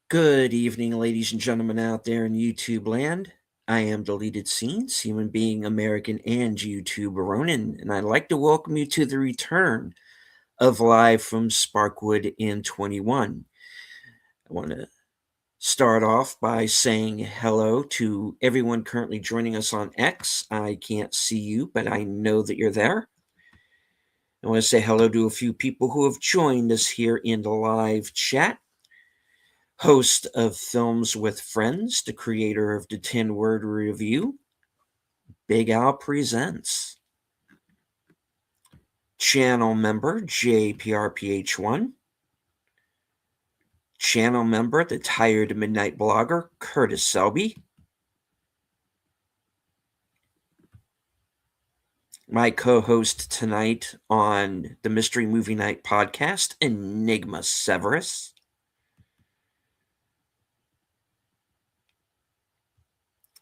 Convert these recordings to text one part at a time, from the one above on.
Good evening, ladies and gentlemen out there in YouTube land. I am Deleted Scenes, human being, American, and YouTuber Ronin, and I'd like to welcome you to the return of Live from Sparkwood in 21. I want to start off by saying hello to everyone currently joining us on X. I can't see you, but I know that you're there. I want to say hello to a few people who have joined us here in the live chat. Host of Films with Friends, the creator of the 10-Word Review, Big Al Presents. Channel member, JPRPH1. Channel member, the Tired Midnight Blogger, Curtis Selby. My co-host tonight on the Mystery Movie Night podcast, Enigma Severus.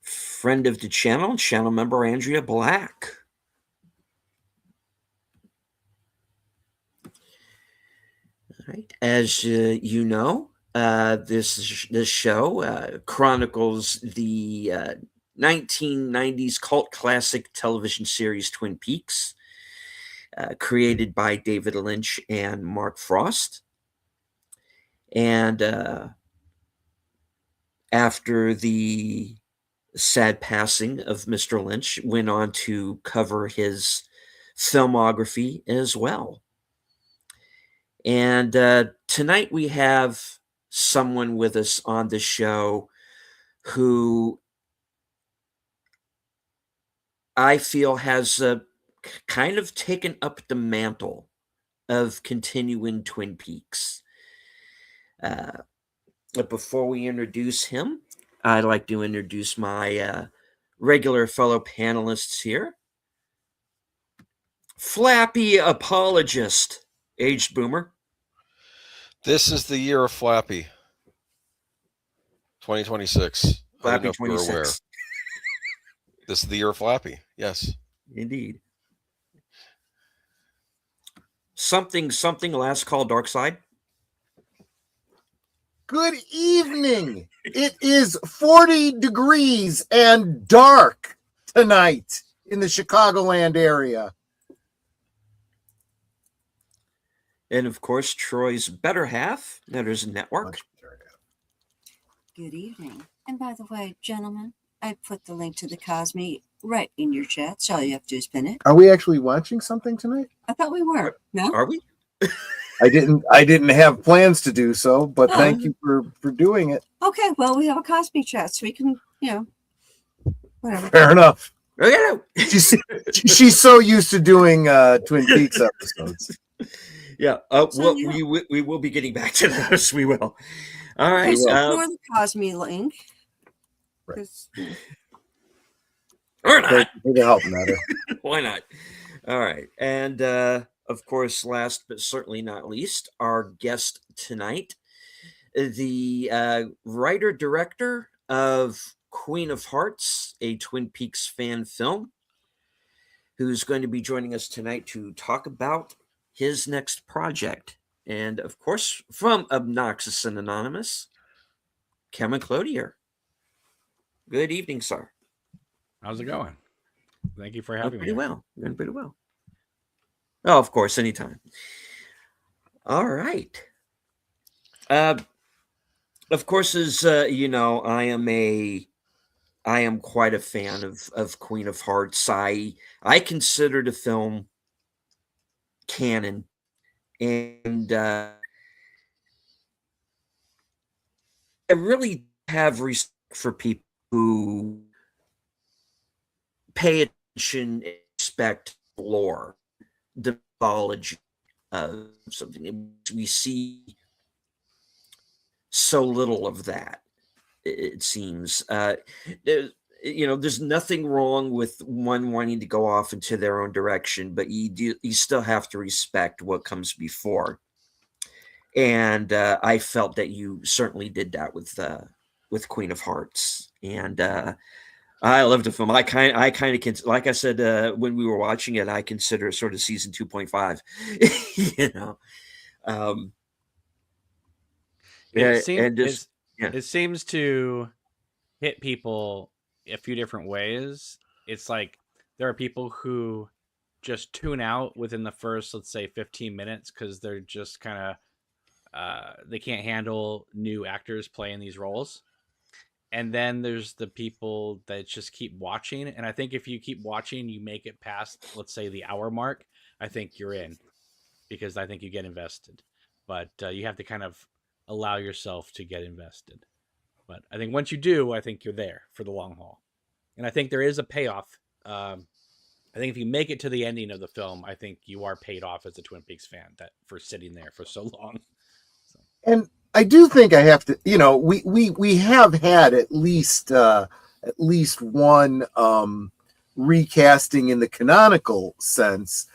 Friend of the channel member Andrea Black. All right. As you know, this show chronicles the 1990s cult classic television series Twin Peaks, created by David Lynch and Mark Frost. And after the sad passing of Mr. Lynch, went on to cover his filmography as well. And tonight we have someone with us on the show who I feel has kind of taken up the mantle of continuing Twin Peaks. But before we introduce him, I'd like to introduce my regular fellow panelists here. Flappy apologist, aged boomer. This is the year of Flappy. 2026. Flappy 26. This is the year of Flappy. Yes. Indeed. Something, last call, Dark Side. Good evening. It is 40 degrees and dark tonight in the Chicagoland area. And of course, Troy's better half, Netters Network. Good evening. And by the way, gentlemen, I put the link to the Cosme right in your chat, so all you have to do is pin it. Are we actually watching something tonight? I thought we were. No? Are we? I didn't have plans to do so, but thank you for doing it. Okay, well, we have a Cosme chat, so we can, whatever. Fair enough. Okay. She's so used to doing Twin Peaks episodes. Yeah. We will be getting back to those. We will. All right. Okay, so ignore the Cosme link. Right. Or not. For the help matter. Why not? All right. And of course, last but certainly not least, our guest tonight, the writer-director of Queen of Hearts, a Twin Peaks fan film, who's going to be joining us tonight to talk about his next project. And of course, from Obnoxious and Anonymous, Kevin Cloutier. Good evening, sir. How's it going? Thank you for having me. Pretty well. Going pretty well. Oh, of course, anytime. All right. Of course, as you know, I am quite a fan of Queen of Hearts. I consider the film canon, and I really have respect for people who pay attention and respect lore, the mythology of something. We see so little of that, it seems. There's nothing wrong with one wanting to go off into their own direction, but you still have to respect what comes before. And I felt that you certainly did that with Queen of Hearts, and I loved the film. I kind of like I said when we were watching it, I consider it sort of season 2.5. It Yeah. it seems to hit people a few different ways. It's like there are people who just tune out within the first, let's say, 15 minutes because they're just kind of they can't handle new actors playing these roles. And then there's the people that just keep watching. And I think if you keep watching, you make it past, let's say, the hour mark, I think you're in, because I think you get invested. But you have to kind of allow yourself to get invested. But I think once you do, I think you're there for the long haul. And I think there is a payoff. I think if you make it to the ending of the film, I think you are paid off as a Twin Peaks fan that for sitting there for so long. So. And I do think I have to, we have had at least one recasting in the canonical sense,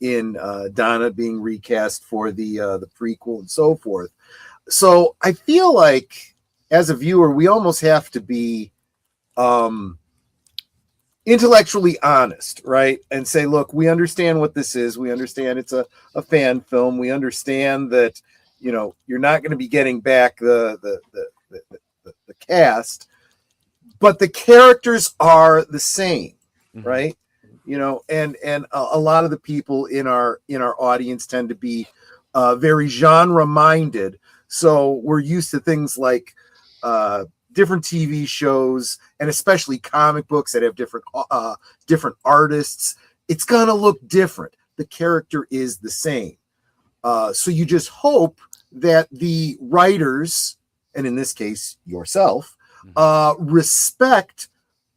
in Donna being recast for the prequel and so forth. So I feel like as a viewer, we almost have to be intellectually honest, right? And say, look, we understand what this is. We understand it's a fan film. We understand that, you're not going to be getting back the cast, but the characters are the same, right? And a lot of the people in our audience tend to be very genre minded. So we're used to things like different TV shows and especially comic books that have different artists. It's gonna look different. The character is the same. So you just hope that the writers, and in this case yourself, respect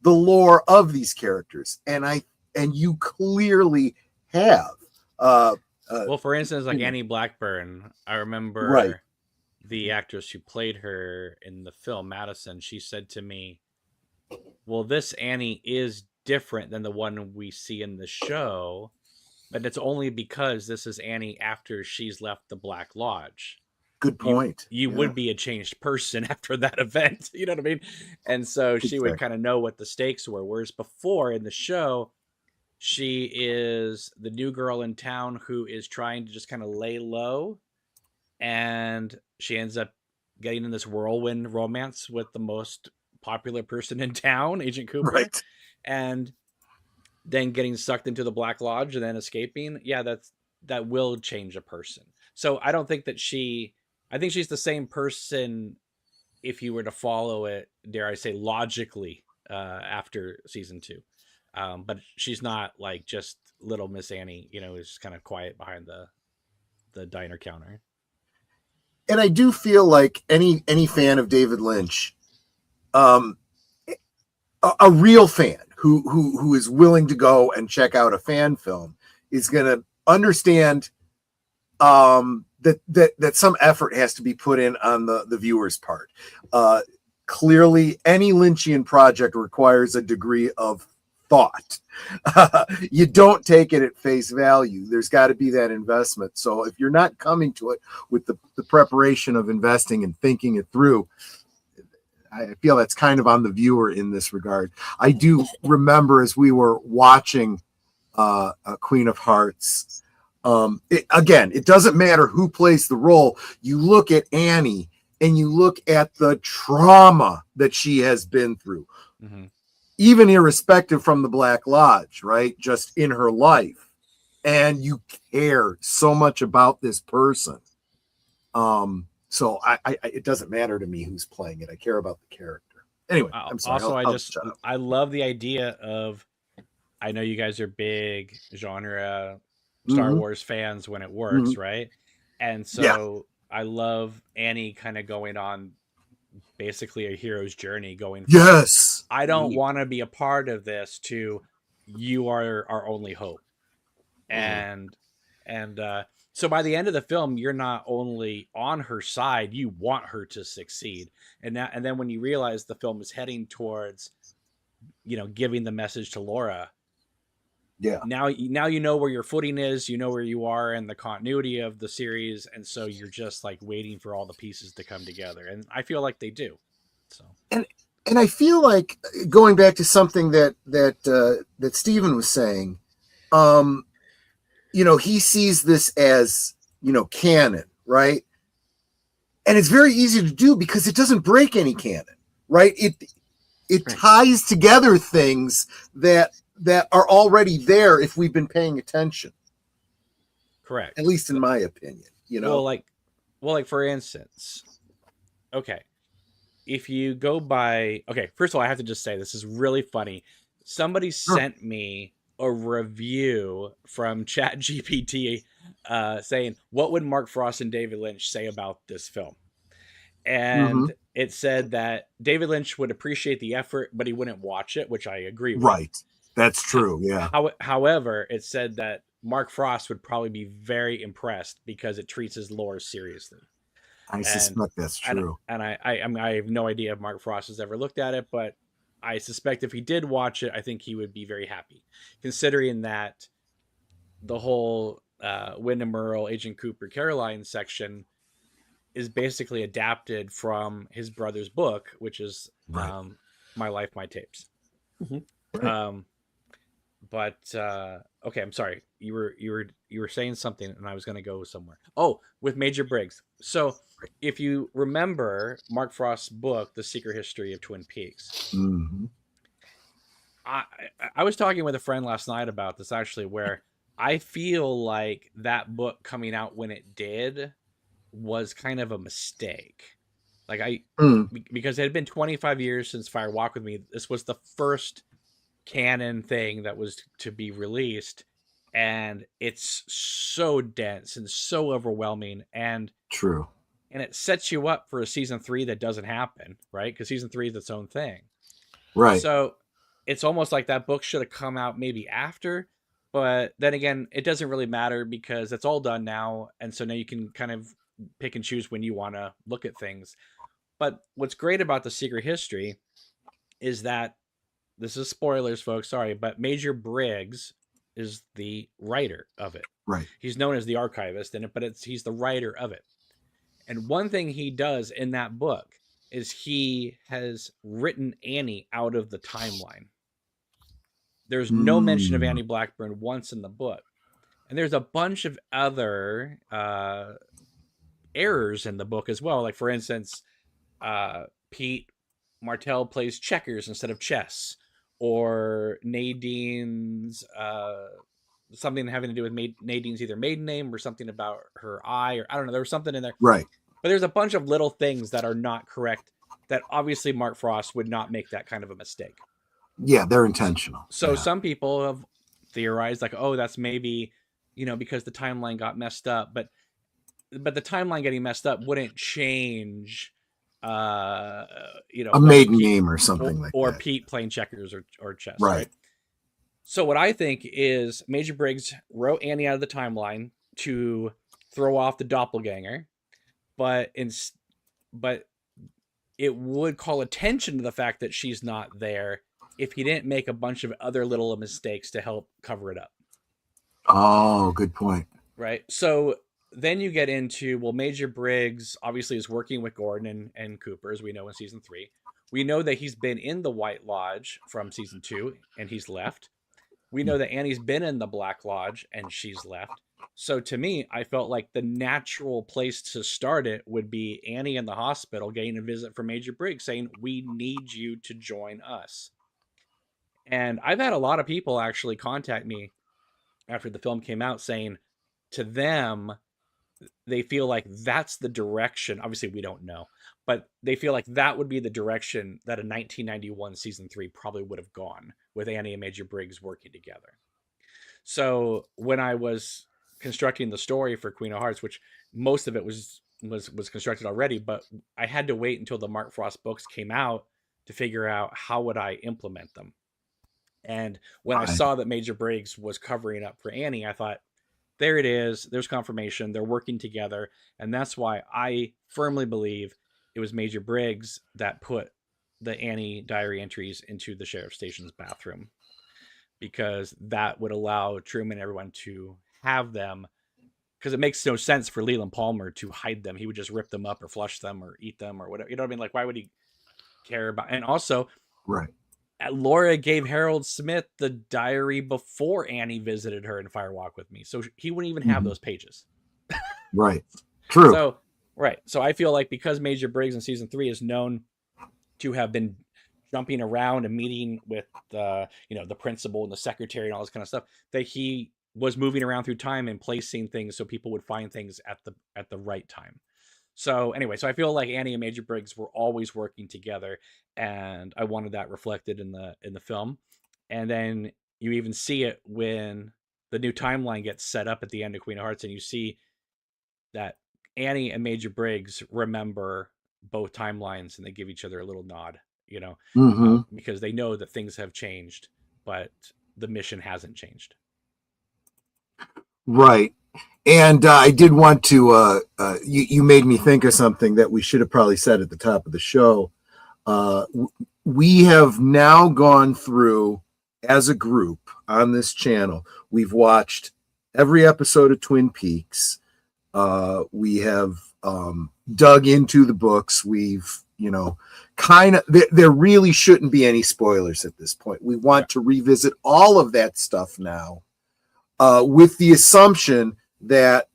the lore of these characters, and you clearly have. Well, for instance, like Annie Blackburn, I remember the actress who played her in the film, Madison. She said to me, "Well, this Annie is different than the one we see in the show, but it's only because this is Annie after she's left the Black Lodge." Good point. You would be a changed person after that event. You know what I mean? And so she would kind of know what the stakes were. Whereas before in the show, she is the new girl in town who is trying to just kind of lay low. And she ends up getting in this whirlwind romance with the most popular person in town, Agent Cooper. Right. And then getting sucked into the Black Lodge and then escaping. Yeah, that will change a person. So I don't think that I think she's the same person if you were to follow it, dare I say, logically after season 2. But she's not like just little Miss Annie, who's just kind of quiet behind the diner counter. And I do feel like any fan of David Lynch, a real fan who is willing to go and check out a fan film is going to understand that some effort has to be put in on the viewer's part. Clearly, any Lynchian project requires a degree of thought. You don't take it at face value. There's got to be that investment. So if you're not coming to it with the preparation of investing and thinking it through, I feel that's kind of on the viewer in this regard. I do remember as we were watching Queen of Hearts, it doesn't matter who plays the role. You look at Annie and you look at the trauma that she has been through, even irrespective from the Black Lodge, right? Just in her life. And you care so much about this person. So it doesn't matter to me who's playing it. I care about the character. Anyway, I'm sorry. Also, I love the idea of, I know you guys are big genre Star Wars fans when it works, right? And so I love Annie kind of going on basically a hero's journey, going from, I don't want to be a part of this to you are our only hope. And so by the end of the film, you're not only on her side, you want her to succeed. And then when you realize the film is heading towards, giving the message to Laura, now you know where your footing is, you know where you are in the continuity of the series, and so you're just like waiting for all the pieces to come together, and I feel like they do. So and I feel like going back to something that Stephen was saying, he sees this as canon, right? And it's very easy to do because it doesn't break any canon, right? It Right. ties together things that are already there if we've been paying attention. Correct. At least in my opinion, you know. Well, like for instance, okay, if you go by, okay, first of all, I have to just say this is really funny. Somebody sent me a review from ChatGPT saying, what would Mark Frost and David Lynch say about this film? And it said that David Lynch would appreciate the effort, but he wouldn't watch it, which I agree with. Right. That's true. Yeah. However, it said that Mark Frost would probably be very impressed because it treats his lore seriously. I suspect that's true. And I mean, I have no idea if Mark Frost has ever looked at it, but I suspect if he did watch it, I think he would be very happy, considering that the whole Wyndham Earle, Agent Cooper, Caroline section is basically adapted from his brother's book, which is Right. My Life, My Tapes. Right. But okay, I'm sorry. You were saying something, and I was going to go somewhere. Oh, with Major Briggs. So, if you remember Mark Frost's book, The Secret History of Twin Peaks, I was talking with a friend last night about this actually, where I feel like that book coming out when it did was kind of a mistake. Like because it had been 25 years since Fire Walk with Me. This was the first canon thing that was to be released, and it's so dense and so overwhelming, and true, and it sets you up for a season 3 that doesn't happen, right? Because season 3 is its own thing, right? So it's almost like that book should have come out maybe after, but then again, it doesn't really matter because it's all done now, and so now you can kind of pick and choose when you want to look at things. But what's great about The Secret History is that, this is spoilers, folks, sorry, but Major Briggs is the writer of it. Right. He's known as the archivist in it, but he's the writer of it. And one thing he does in that book is he has written Annie out of the timeline. There's no mention of Annie Blackburn once in the book. And there's a bunch of other errors in the book as well. Like, for instance, Pete Martell plays checkers instead of chess, or Nadine's something having to do with Nadine's either maiden name or something about her eye, or I don't know, there was something in there. Right. But there's a bunch of little things that are not correct that obviously Mark Frost would not make that kind of a mistake. Yeah, they're intentional. So some people have theorized like, oh, that's maybe, because the timeline got messed up, but the timeline getting messed up wouldn't change a maiden name or something like that, or Pete playing checkers or chess, right? So what I think is Major Briggs wrote Annie out of the timeline to throw off the doppelganger, but it would call attention to the fact that she's not there if he didn't make a bunch of other little mistakes to help cover it up. Oh, good point. Right. So then you get into, well, Major Briggs obviously is working with Gordon and Cooper, as we know in season 3. We know that he's been in the White Lodge from season 2 and he's left. We know that Annie's been in the Black Lodge and she's left. So to me, I felt like the natural place to start it would be Annie in the hospital getting a visit from Major Briggs saying, we need you to join us. And I've had a lot of people actually contact me after the film came out saying, to them, they feel like that's the direction. Obviously, we don't know, but they feel like that would be the direction that a 1991 season 3 probably would have gone, with Annie and Major Briggs working together. So when I was constructing the story for Queen of Hearts, which most of it was constructed already, but I had to wait until the Mark Frost books came out to figure out how would I implement them. And when I saw that Major Briggs was covering up for Annie, I thought, there it is. There's confirmation. They're working together. And that's why I firmly believe it was Major Briggs that put the Annie diary entries into the sheriff's station's bathroom, because that would allow Truman and everyone to have them, because it makes no sense for Leland Palmer to hide them. He would just rip them up or flush them or eat them or whatever. You know what I mean? Like, why would he care about? And also, right, Laura gave Harold Smith the diary before Annie visited her in Fire Walk with Me, so he wouldn't even have those pages. Right. True. So Right. So I feel like because Major Briggs in season 3 is known to have been jumping around and meeting with the the principal and the secretary and all this kind of stuff, that he was moving around through time and placing things so people would find things at the right time. So anyway, so I feel like Annie and Major Briggs were always working together, and I wanted that reflected in the film. And then you even see it when the new timeline gets set up at the end of Queen of Hearts, and you see that Annie and Major Briggs remember both timelines, and they give each other a little nod, because they know that things have changed, but the mission hasn't changed. Right. And I did want to, you made me think of something that we should have probably said at the top of the show. We have now gone through, as a group on this channel, we've watched every episode of Twin Peaks. We have dug into the books. We've, there really shouldn't be any spoilers at this point. We want to revisit all of that stuff now, with the assumption that,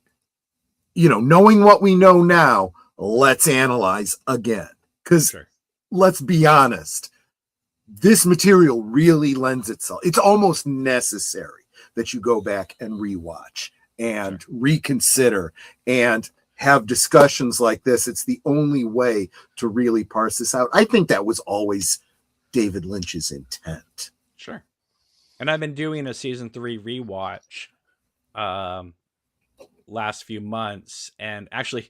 knowing what we know now, let's analyze again. Because let's be honest, this material really lends itself. It's almost necessary that you go back and rewatch and reconsider and have discussions like this. It's the only way to really parse this out. I think that was always David Lynch's intent. Sure. And I've been doing a season 3 rewatch last few months, and actually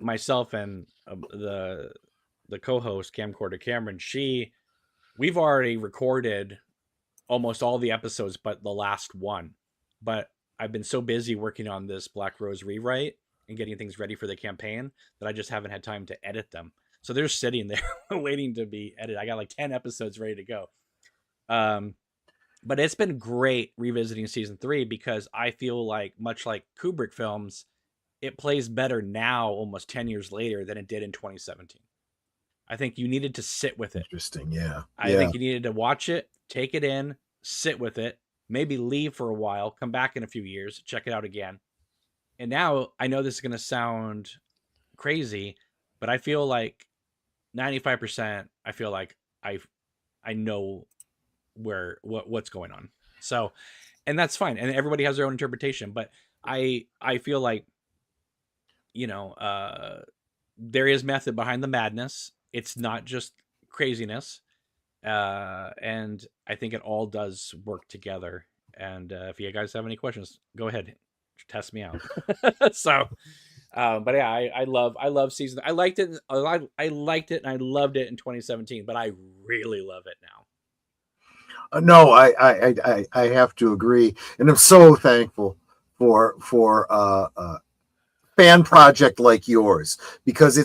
myself and the co-host Camcorder Cameron, we've already recorded almost all the episodes but the last one. But I've been so busy working on this Black Rose rewrite and getting things ready for the campaign that I just haven't had time to edit them. So they're sitting there waiting to be edited. I got like 10 episodes ready to go. But it's been great revisiting season 3, because I feel like, much like Kubrick films, it plays better now, almost 10 years later, than it did in 2017. I think you needed to sit with it. Interesting, yeah. I think you needed to watch it, take it in, sit with it, maybe leave for a while, come back in a few years, check it out again. And now, I know this is going to sound crazy, but I feel like 95%, I feel like I know what's going on. So, and that's fine. And everybody has their own interpretation, but I feel like, there is method behind the madness. It's not just craziness. And I think it all does work together. And if you guys have any questions, go ahead, test me out. So, but yeah, I love season. I liked it. I liked it and I loved it in 2017, but I really love it now. No, I have to agree, and I'm so thankful for a fan project like yours, because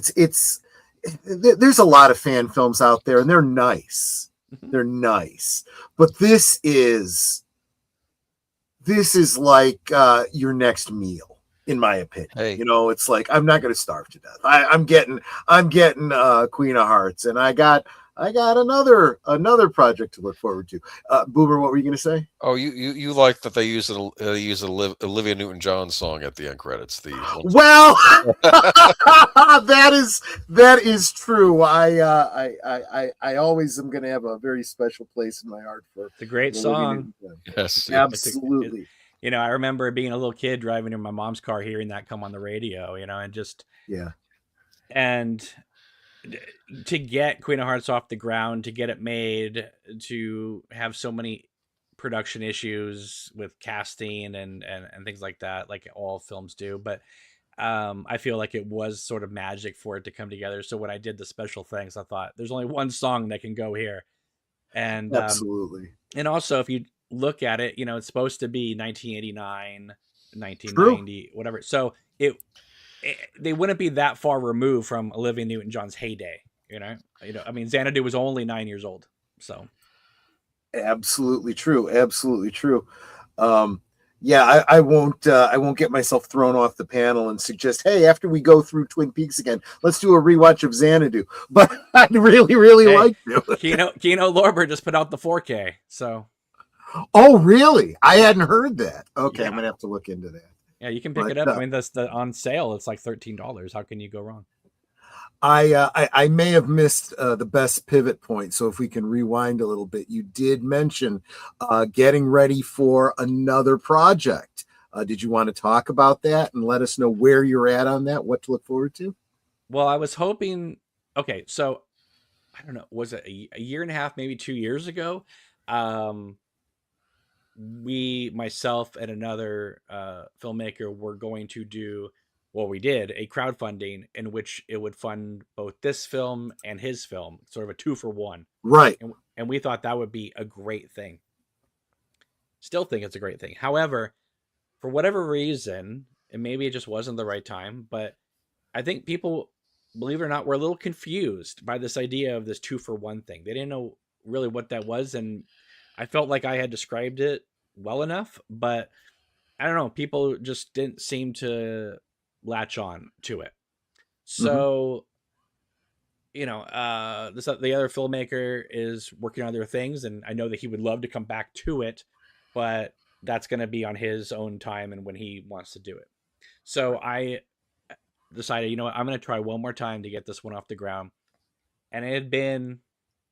there's a lot of fan films out there, and they're nice. They're nice, but this is like your next meal, in my opinion. Hey. It's like, I'm not going to starve to death. I'm getting Queen of Hearts, and I got another project to look forward to. Boomer, what were you going to say? Oh, you like that they use Olivia Newton-John song at the end credits. Well, that is true. I always am going to have a very special place in my heart for. It's a great song. Yes, absolutely. I remember being a little kid driving in my mom's car, hearing that come on the radio. And just and to get Queen of Hearts off the ground, to get it made, to have so many production issues with casting and things like that, like all films do. But I feel like it was sort of magic for it to come together. So when I did the special things, I thought there's only one song that can go here. And absolutely. And also, if you look at it, it's supposed to be 1989, 1990, whatever. So they wouldn't be that far removed from Olivia Newton-John's heyday, I mean, Xanadu was only 9 years old, so. Absolutely true. I won't get myself thrown off the panel and suggest, hey, after we go through Twin Peaks again, let's do a rewatch of Xanadu. But I'd really like to. Kino Lorber just put out the 4K, so. Oh, really? I hadn't heard that. Okay, yeah. I'm gonna have to look into that. Yeah, you can pick But it up. I mean, that's the on sale. It's like $13. How can you go wrong? I may have missed the best pivot point. So if we can rewind a little bit, you did mention getting ready for another project. Did you want to talk about that and let us know where you're at on that? What to look forward to? Well, I was hoping. Okay, so I don't know. Was it a year and a half, maybe 2 years ago? Um, myself, and another filmmaker were going to do, well, we did a crowdfunding in which it would fund both this film and his film, sort of a 2-for-1. Right. And we thought that would be a great thing. Still think it's a great thing. However, for whatever reason, and maybe it just wasn't the right time, but I think people, believe it or not, were a little confused by this idea of this 2-for-1 thing. They didn't know really what that was, and I felt like I had described it well enough, but I don't know, people just didn't seem to latch on to it. So, the other filmmaker is working on other things, and I know that he would love to come back to it, but that's going to be on his own time and when he wants to do it. So I decided, you know what, I'm going to try one more time to get this one off the ground. And it had been,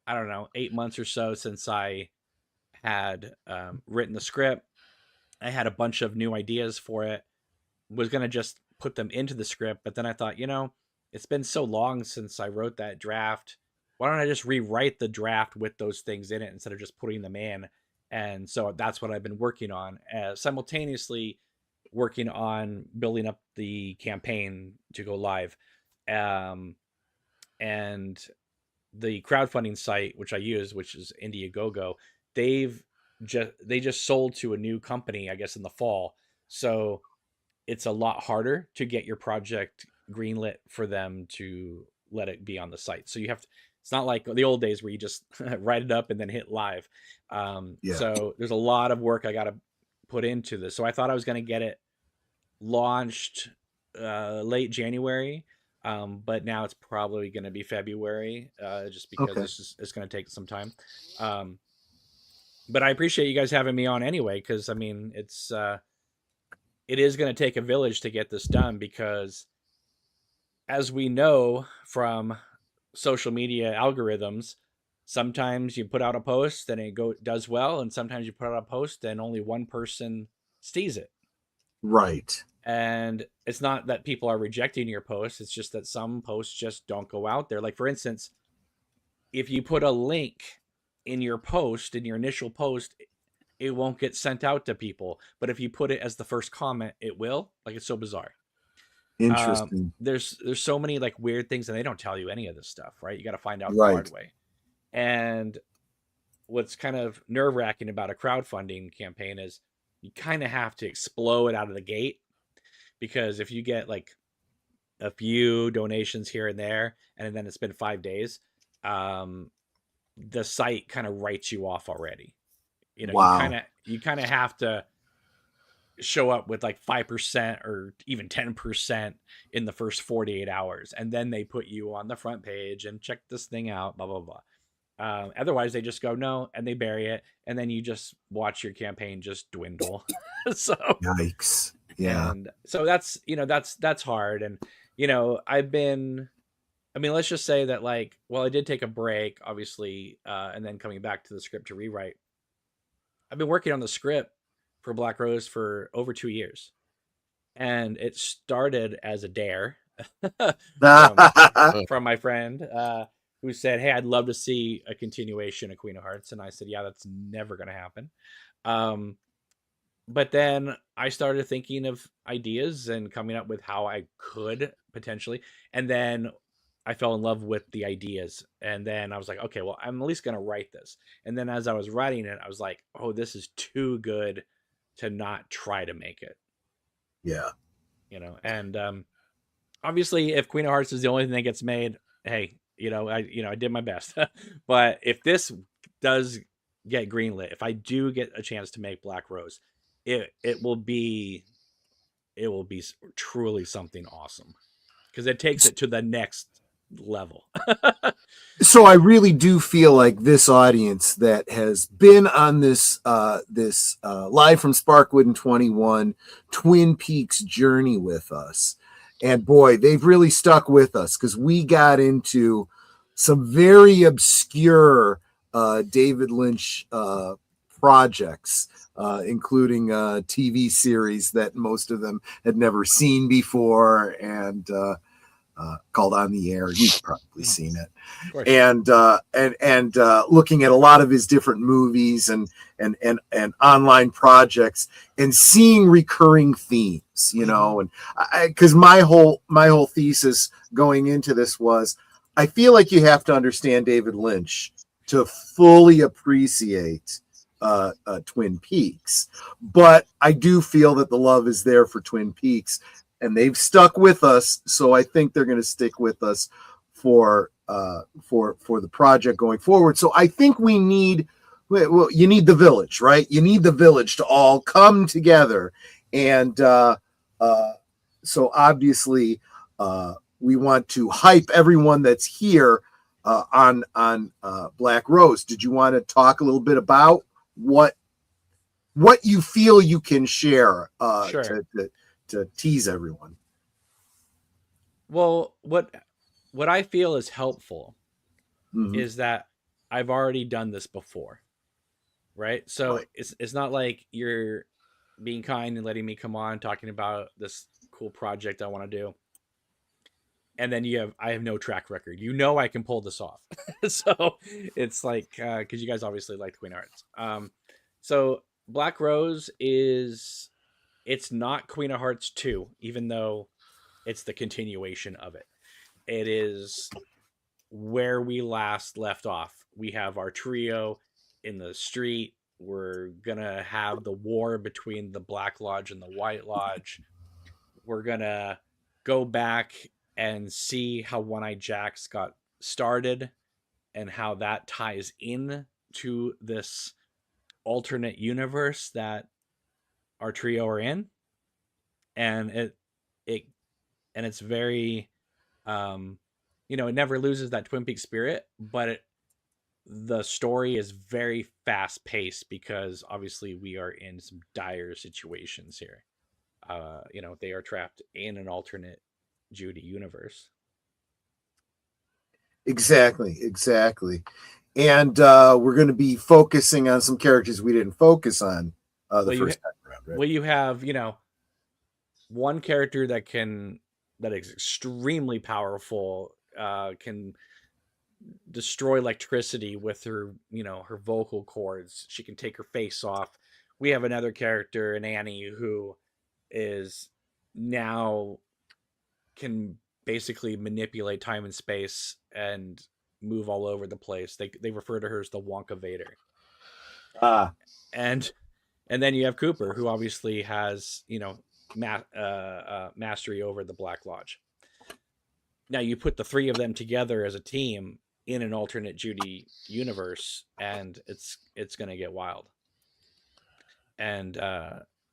I don't know, 8 months or so since I had written the script. I had a bunch of new ideas for it, was going to just put them into the script. But then I thought, it's been so long since I wrote that draft. Why don't I just rewrite the draft with those things in it instead of just putting them in? And so that's what I've been working on, simultaneously working on building up the campaign to go live. And the crowdfunding site, which I use, which is Indiegogo, they just sold to a new company, I guess, in the fall. So it's a lot harder to get your project greenlit for them to let it be on the site. So you have to, it's not like the old days where you just write it up and then hit live. So there's a lot of work I got to put into this. So I thought I was going to get it launched late January. But now it's probably going to be February, just because it's going to take some time. But I appreciate you guys having me on anyway, because I mean, it is going to take a village to get this done, because as we know from social media algorithms, sometimes you put out a post and it does well, and sometimes you put out a post and only one person sees it. Right. And it's not that people are rejecting your posts. It's just that some posts just don't go out there. Like, for instance, if you put a link in your post, in your initial post, it won't get sent out to people. But if you put it as the first comment, it will. Like, it's so bizarre. Interesting. There's so many like weird things, and they don't tell you any of this stuff, right? You got to find out the Right. hard way. And what's kind of nerve-wracking about a crowdfunding campaign is you kind of have to explode out of the gate. Because if you get like a few donations here and there, and then it's been 5 days, the site kind of writes you off already. Wow. You kind of have to show up with like 5% or even 10% in the first 48 hours. And then they put you on the front page and check this thing out, blah, blah, blah. Otherwise they just go no, and they bury it. And then you just watch your campaign just dwindle. So Yikes. Yeah. and so that's hard. And let's just say that, like, well, I did take a break, obviously, and then coming back to the script to rewrite. I've been working on the script for Black Rose for over 2 years, and it started as a dare from my friend who said, "Hey, I'd love to see a continuation of Queen of Hearts," and I said, "Yeah, that's never going to happen." But then I started thinking of ideas and coming up with how I could potentially. And then I fell in love with the ideas. And then I was like, okay, well, I'm at least going to write this. And then as I was writing it, I was like, oh, this is too good to not try to make it. Yeah. And obviously, if Queen of Hearts is the only thing that gets made, hey, I did my best. But if this does get greenlit, if I do get a chance to make Black Rose, it will be truly something awesome, because it takes it to the next level. So I really do feel like this audience that has been on this live from Sparkwood and 21 Twin Peaks journey with us, and boy, they've really stuck with us, because we got into some very obscure David Lynch projects, including TV series that most of them had never seen before, and called On the Air. You've probably seen it. And looking at a lot of his different movies and online projects, and seeing recurring themes, you know, and because my whole thesis going into this was, I feel like you have to understand David Lynch to fully appreciate Twin Peaks, but I do feel that the love is there for Twin Peaks, and they've stuck with us. So I think they're going to stick with us for the project going forward. So I think you need the village, right? You need the village to all come together. And so obviously we want to hype everyone that's here on Black Rose. Did you want to talk a little bit about what you feel you can share Sure. to tease everyone? Well, what I feel is helpful Mhm. is that I've already done this before, right? So Right. it's not like you're being kind and letting me come on talking about this cool project I want to do, and then I have no track record. You know I can pull this off. So it's like, because you guys obviously like Queen of Hearts. So Black Rose it's not Queen of Hearts 2, even though it's the continuation of it. It is where we last left off. We have our trio in the street. We're gonna have the war between the Black Lodge and the White Lodge. We're gonna go back and see how One-Eyed Jacks got started and how that ties in to this alternate universe that our trio are in. And it's very it never loses that Twin Peaks spirit, but the story is very fast paced because obviously we are in some dire situations here. They are trapped in an alternate Judy universe. Exactly. And we're going to be focusing on some characters we didn't focus on first time around, right? Well, you have, one character that is extremely powerful, can destroy electricity with her vocal cords. She can take her face off. We have another character in Annie who is now can basically manipulate time and space and move all over the place. They refer to her as the Wonka Vader. And then you have Cooper, who obviously has mastery over the Black Lodge. Now you put the three of them together as a team in an alternate Judy universe, and it's going to get wild. And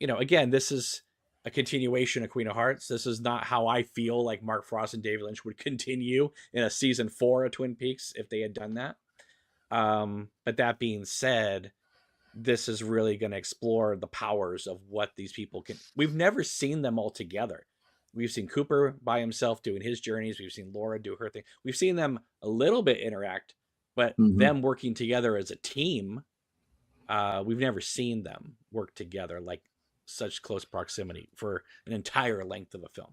again, this is a continuation of Queen of Hearts. This is not how I feel like Mark Frost and David Lynch would continue in a season 4 of Twin Peaks if they had done that. But that being said, this is really going to explore the powers of what these people can. We've never seen them all together. We've seen Cooper by himself doing his journeys. We've seen Laura do her thing. We've seen them a little bit interact, but them working together as a team, we've never seen them work together like such close proximity for an entire length of a film.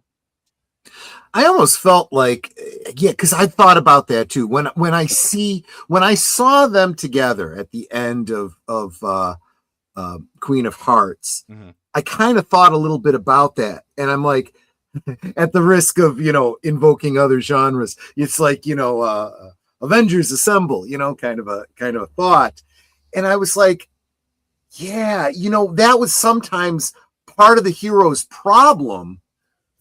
I almost felt like, because I thought about that too. When I saw them together at the end of Queen of Hearts, I kind of thought a little bit about that, and I'm like, at the risk of invoking other genres, it's like Avengers Assemble, kind of a thought, and I was like, yeah, that was sometimes part of the hero's problem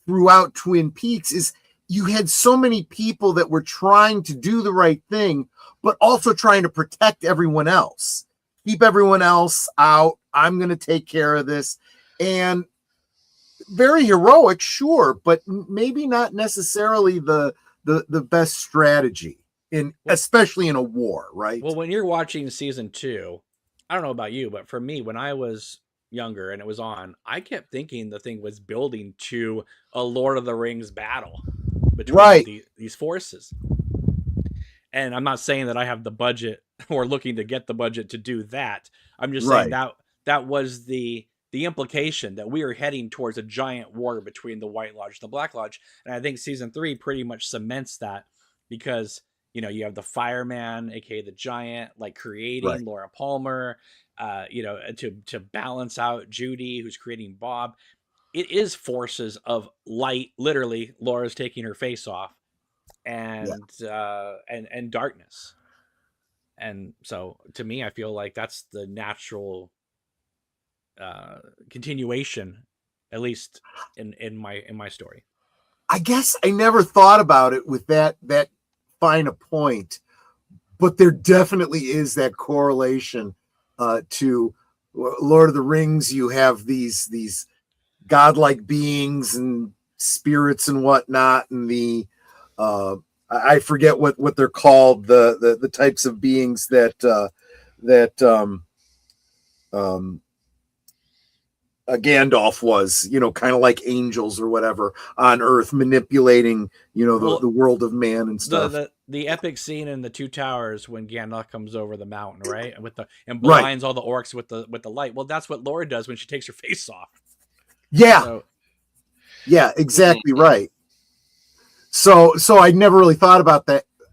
throughout Twin Peaks is you had so many people that were trying to do the right thing, but also trying to protect everyone else, keep everyone else out. I'm going to take care of this. And very heroic, sure, but maybe not necessarily the the best strategy especially in a war, right? Well, when you're watching season 2, I don't know about you, but for me, when I was younger and it was on, I kept thinking the thing was building to a Lord of the Rings battle between Right. these forces. And I'm not saying that I have the budget or looking to get the budget to do that. I'm just saying that was the implication, that we are heading towards a giant war between the White Lodge and the Black Lodge. And I think season 3 pretty much cements that, because you have the fireman, aka the giant, like creating Laura Palmer, to balance out Judy, who's creating Bob. It is forces of light. Literally, Laura's taking her face off, and darkness. And so, to me, I feel like that's the natural continuation, at least in my story. I guess I never thought about it with that fine a point, but there definitely is that correlation to Lord of the Rings. You have these godlike beings and spirits and whatnot, and the I forget what they're called, the types of beings that Gandalf was, kind of like angels or whatever on Earth, manipulating, the world of man and stuff. The epic scene in the Two Towers when Gandalf comes over the mountain, right, and blinds all the orcs with the light. Well, that's what Laura does when she takes her face off. Yeah, yeah, exactly right. So I never really thought about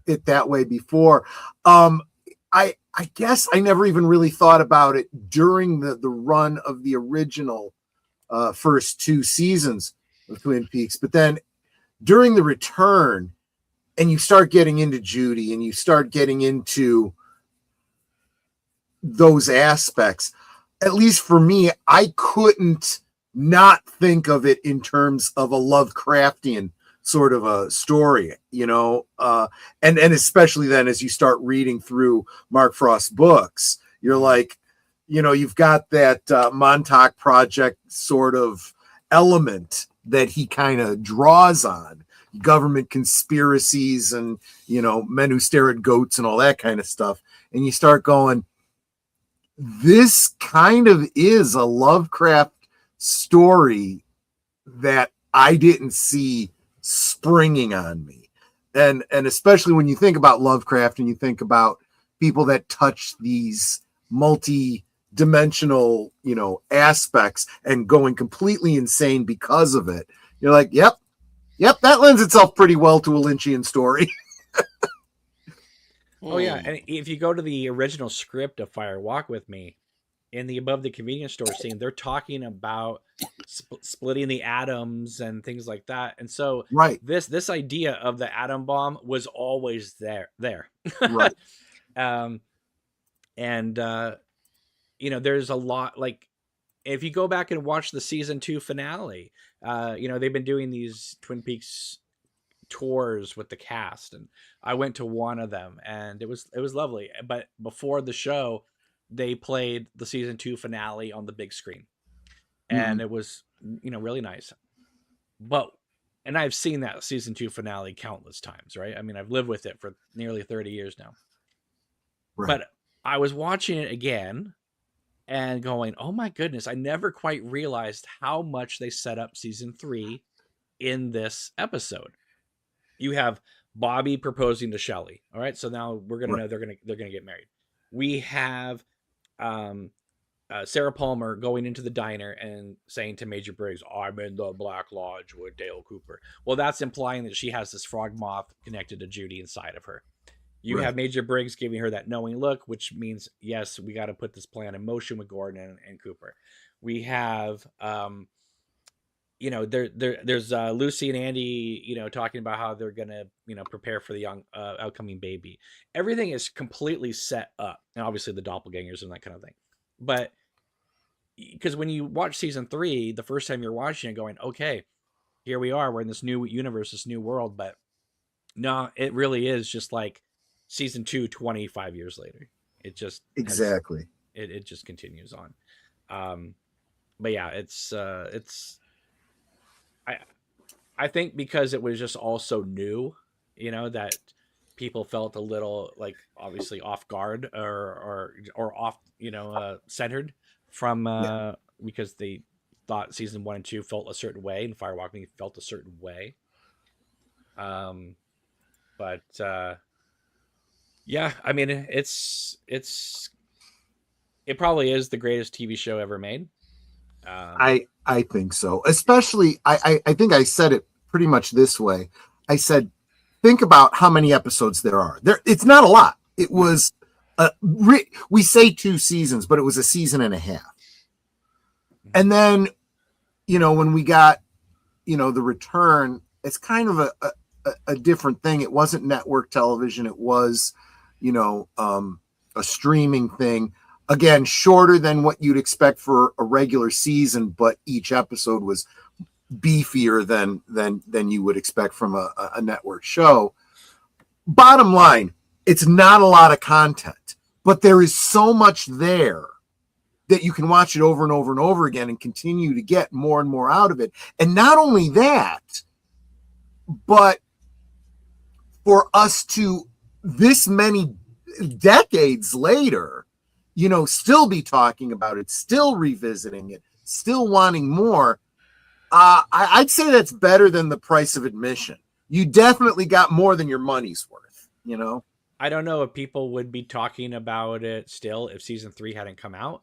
it that way before. I guess I never even really thought about it during the run of the original first 2 seasons of Twin Peaks. But then during the return, and you start getting into Judy and you start getting into those aspects, at least for me, I couldn't not think of it in terms of a Lovecraftian sort of a story, and especially then as you start reading through Mark Frost's books, you're like, you've got that Montauk Project sort of element that he kind of draws on, government conspiracies and, men who stare at goats and all that kind of stuff. And you start going, this kind of is a Lovecraft story that I didn't see springing on me. And especially when you think about Lovecraft and you think about people that touch these multi-dimensional, aspects and going completely insane because of it, you're like, yep, that lends itself pretty well to a Lynchian story. Oh yeah, and if you go to the original script of Fire Walk with Me, in the above the convenience store scene, they're talking about splitting the atoms and things like that. And so this idea of the atom bomb was always there. Right. There's a lot, like, if you go back and watch the season 2 finale, they've been doing these Twin Peaks tours with the cast, and I went to one of them, and it was lovely. But before the show, they played the season 2 finale on the big screen, and it was really nice. And I've seen that season 2 finale countless times, right? I mean, I've lived with it for nearly 30 years now. Right. But I was watching it again and going, oh my goodness, I never quite realized how much they set up season 3 in this episode. You have Bobby proposing to Shelley. All right. So now we're going to know they're going to get married. We have Sarah Palmer going into the diner and saying to Major Briggs, I'm in the Black Lodge with Dale Cooper. Well, that's implying that she has this frog moth connected to Judy inside of her. You have Major Briggs giving her that knowing look, which means, yes, we got to put this plan in motion with Gordon and Cooper. We have, there's Lucy and Andy, talking about how they're going to, prepare for the young outcoming baby. Everything is completely set up. And obviously the doppelgangers and that kind of thing. But because when you watch season 3, the first time you're watching it going, okay, here we are, we're in this new universe, this new world. But no, it really is just like season 2, 25 years later. It just exactly it just continues on. But yeah, it's I think because it was just all so new, that people felt a little like obviously off guard or off, centered from because they thought season 1 and 2 felt a certain way and Fire Walk with Me felt a certain way. But yeah, I mean, it probably is the greatest TV show ever made. I think so. Especially, I think I said it pretty much this way. I said, think about how many episodes there are. It's not a lot. It was we say 2 seasons, but it was a season and a half. And then, when we got, the return, it's kind of a different thing. It wasn't network television. It was, a streaming thing. Again, shorter than what you'd expect for a regular season, but each episode was beefier than you would expect from a network show. Bottom line, it's not a lot of content, but there is so much there that you can watch it over and over and over again and continue to get more and more out of it. And not only that, but for us to this many decades later, still be talking about it, still revisiting it, still wanting more. I'd say that's better than the price of admission. You definitely got more than your money's worth, I don't know if people would be talking about it still if season 3 hadn't come out.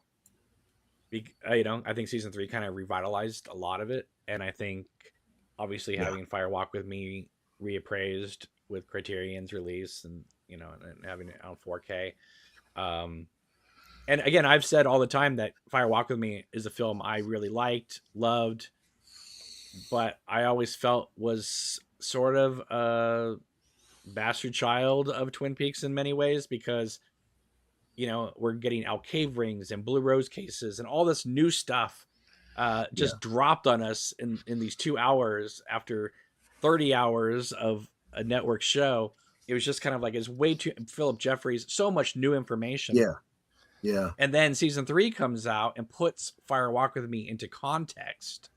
I think season 3 kind of revitalized a lot of it. And I think obviously having Fire Walk with Me reappraised with Criterion's release and, and having it on 4K. And again, I've said all the time that Fire Walk with Me is a film I really liked, loved, but I always felt was sort of a bastard child of Twin Peaks in many ways because, we're getting Al Cave rings and Blue Rose cases and all this new stuff just dropped on us in these 2 hours after 30 hours of a network show. It was just kind of like, it's way too Philip Jeffries, so much new information. Yeah. And then season 3 comes out and puts Fire Walk with Me into context,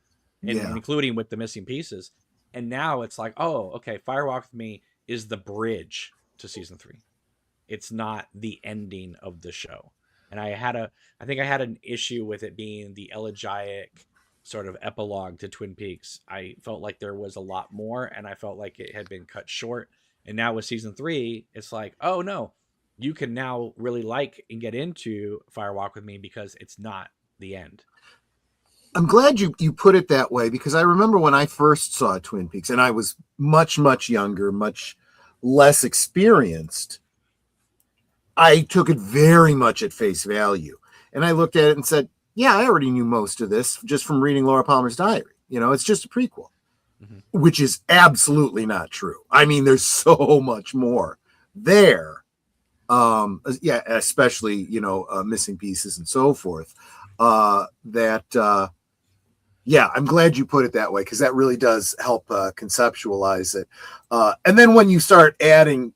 and including with the missing pieces. And now it's like, oh, okay, Fire Walk with Me is the bridge to season 3. It's not the ending of the show. And I think I had an issue with it being the elegiac sort of epilogue to Twin Peaks. I felt like there was a lot more, and I felt like it had been cut short. And now with season 3, it's like, oh no, you can now really like and get into Fire Walk with Me because it's not the end. I'm glad you put it that way, because I remember when I first saw Twin Peaks, and I was much, much younger, much less experienced, I took it very much at face value. And I looked at it and said, yeah, I already knew most of this just from reading Laura Palmer's diary. It's just a prequel, which is absolutely not true. I mean, there's so much more there. Especially, missing pieces and so forth. I'm glad you put it that way, because that really does help conceptualize it. And then when you start adding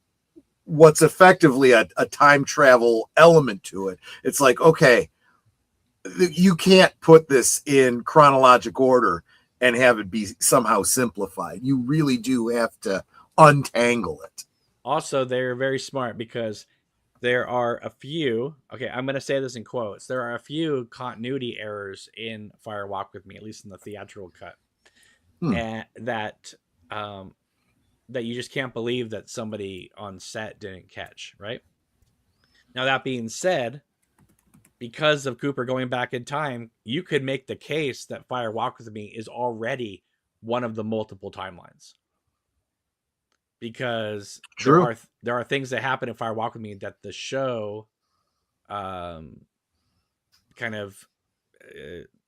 what's effectively a time travel element to it, it's like, okay, you can't put this in chronologic order and have it be somehow simplified. You really do have to untangle it. Also, they're very smart because there are a few, okay, I'm going to say this in quotes, there are a few continuity errors in Fire Walk with Me, at least in the theatrical cut, and that you just can't believe that somebody on set didn't catch, right? Now, that being said, because of Cooper going back in time, you could make the case that Fire Walk with Me is already one of the multiple timelines. Because there are things that happen in Fire Walk with Me that the show kind of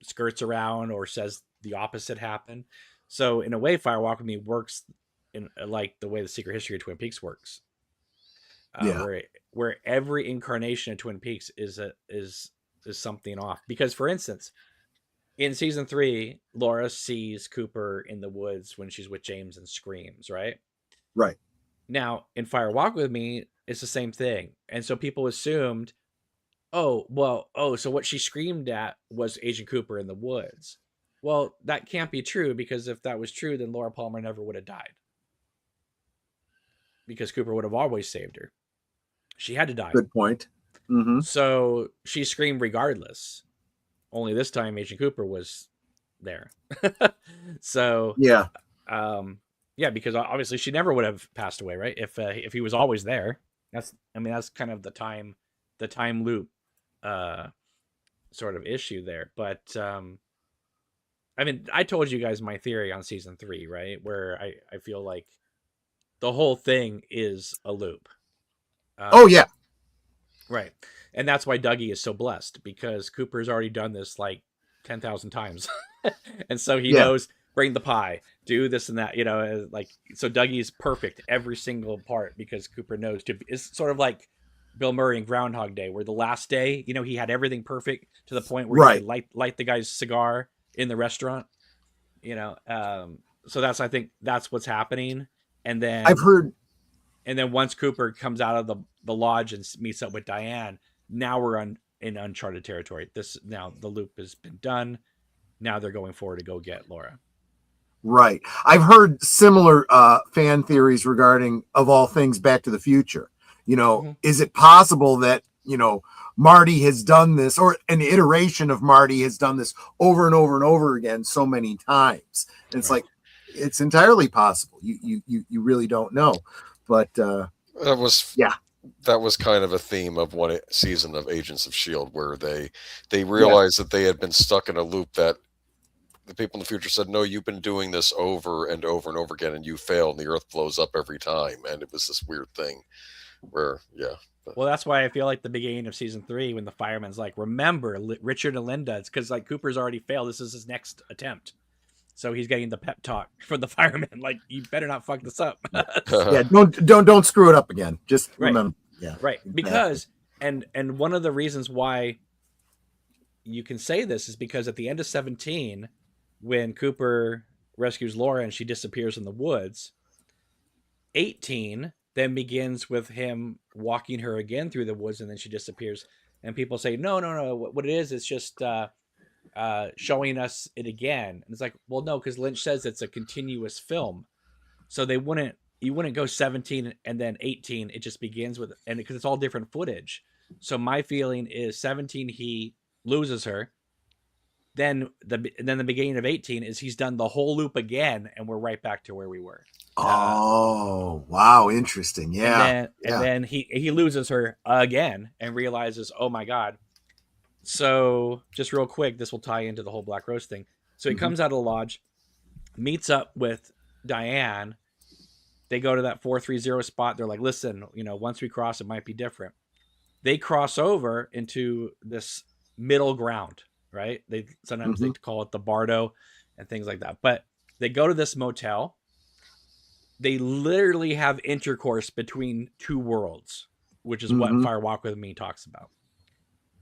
skirts around or says the opposite happened. So in a way, Fire Walk with Me works in like the way the Secret History of Twin Peaks works, where every incarnation of Twin Peaks is something off. Because, for instance, in season 3, Laura sees Cooper in the woods when she's with James and screams, right? Right. Now, in Fire Walk with Me, it's the same thing. And so people assumed, so what she screamed at was Agent Cooper in the woods. Well, that can't be true, because if that was true, then Laura Palmer never would have died. because Cooper would have always saved her. She had to die. Good point. Mm-hmm. So she screamed regardless. Only this time Agent Cooper was there. So Yeah. yeah, because obviously she never would have passed away, right? If he was always there. That's kind of the time loop sort of issue there. But I told you guys my theory on season 3, right? Where I feel like the whole thing is a loop. Oh yeah. Right. And that's why Dougie is so blessed, because Cooper's already done this like 10,000 times. And so he knows, bring the pie, do this and that, like, so Dougie's perfect every single part because Cooper knows to be. It's sort of like Bill Murray in Groundhog Day, where the last day, he had everything perfect to the point where he could light the guy's cigar in the restaurant, so I think that's what's happening. And then I've heard. And then once Cooper comes out of the lodge and meets up with Diane, now we're in uncharted territory. Now the loop has been done. Now they're going forward to go get Laura. Right. I've heard similar fan theories regarding, of all things, Back to the Future. Is it possible that, Marty has done this, or an iteration of Marty has done this over and over and over again so many times? And it's like, it's entirely possible. You really don't know. But that was kind of a theme of one season of Agents of S.H.I.E.L.D., where they realized that they had been stuck in a loop, that the people in the future said, no, you've been doing this over and over and over again, and you failed, and the Earth blows up every time. And it was this weird thing where, Well, that's why I feel like the beginning of season 3, when the fireman's like, remember Richard and Linda, it's because like Cooper's already failed. This is his next attempt. So he's getting the pep talk from the fireman, like, you better not fuck this up. Don't screw it up again. Just remember. Yeah. Right. Because and one of the reasons why you can say this is because at the end of 17, when Cooper rescues Laura and she disappears in the woods, 18 then begins with him walking her again through the woods, and then she disappears. And people say, no. What it is, it's just showing us it again. And it's like, well, no, because Lynch says it's a continuous film. So you wouldn't go 17 and then 18. It just begins with, and because it's all different footage. So my feeling is 17, he loses her. Then the beginning of 18 is he's done the whole loop again, and we're right back to where we were. Oh, wow. Interesting. Yeah. And then he loses her again and realizes, oh my God. So just real quick, this will tie into the whole Black Rose thing. So he comes out of the lodge, meets up with Diane. They go to that 430 spot. They're like, listen, once we cross, it might be different. They cross over into this middle ground, right? They sometimes they call it the Bardo and things like that. But they go to this motel. They literally have intercourse between two worlds, which is what Fire Walk With Me talks about.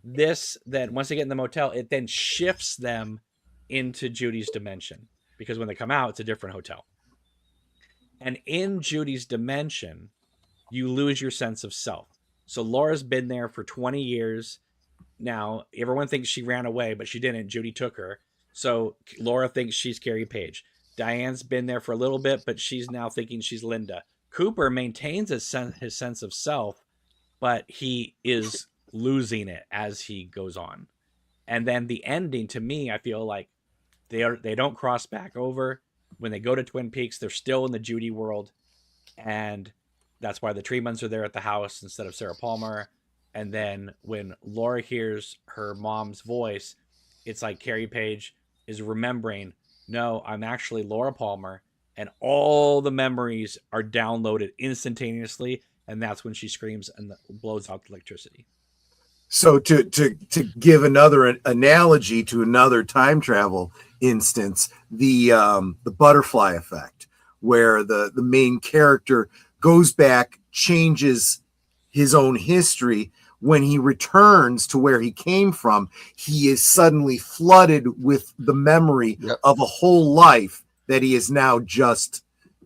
This, then, once they get in the motel, it then shifts them into Judy's dimension, because when they come out, it's a different hotel. And in Judy's dimension, you lose your sense of self. So Laura's been there for 20 years now. Everyone thinks she ran away, but she didn't. Judy took her. So Laura thinks she's Carrie Page. Diane's been there for a little bit, but she's now thinking she's Linda. Cooper maintains his sense of self, but he is losing it as he goes on. And then the ending, to me, I feel like they don't cross back over. When they go to Twin Peaks, they're still in the Judy world, and that's why the Treemans are there at the house instead of Sarah Palmer. And then when Laura hears her mom's voice, it's like Carrie Page is remembering, no, I'm actually Laura Palmer, and all the memories are downloaded instantaneously, and that's when she screams and blows out the electricity. So to give another analogy to another time travel instance, the butterfly effect, where the main character goes back, changes his own history. When he returns to where he came from, he is suddenly flooded with the memory of a whole life that he is now just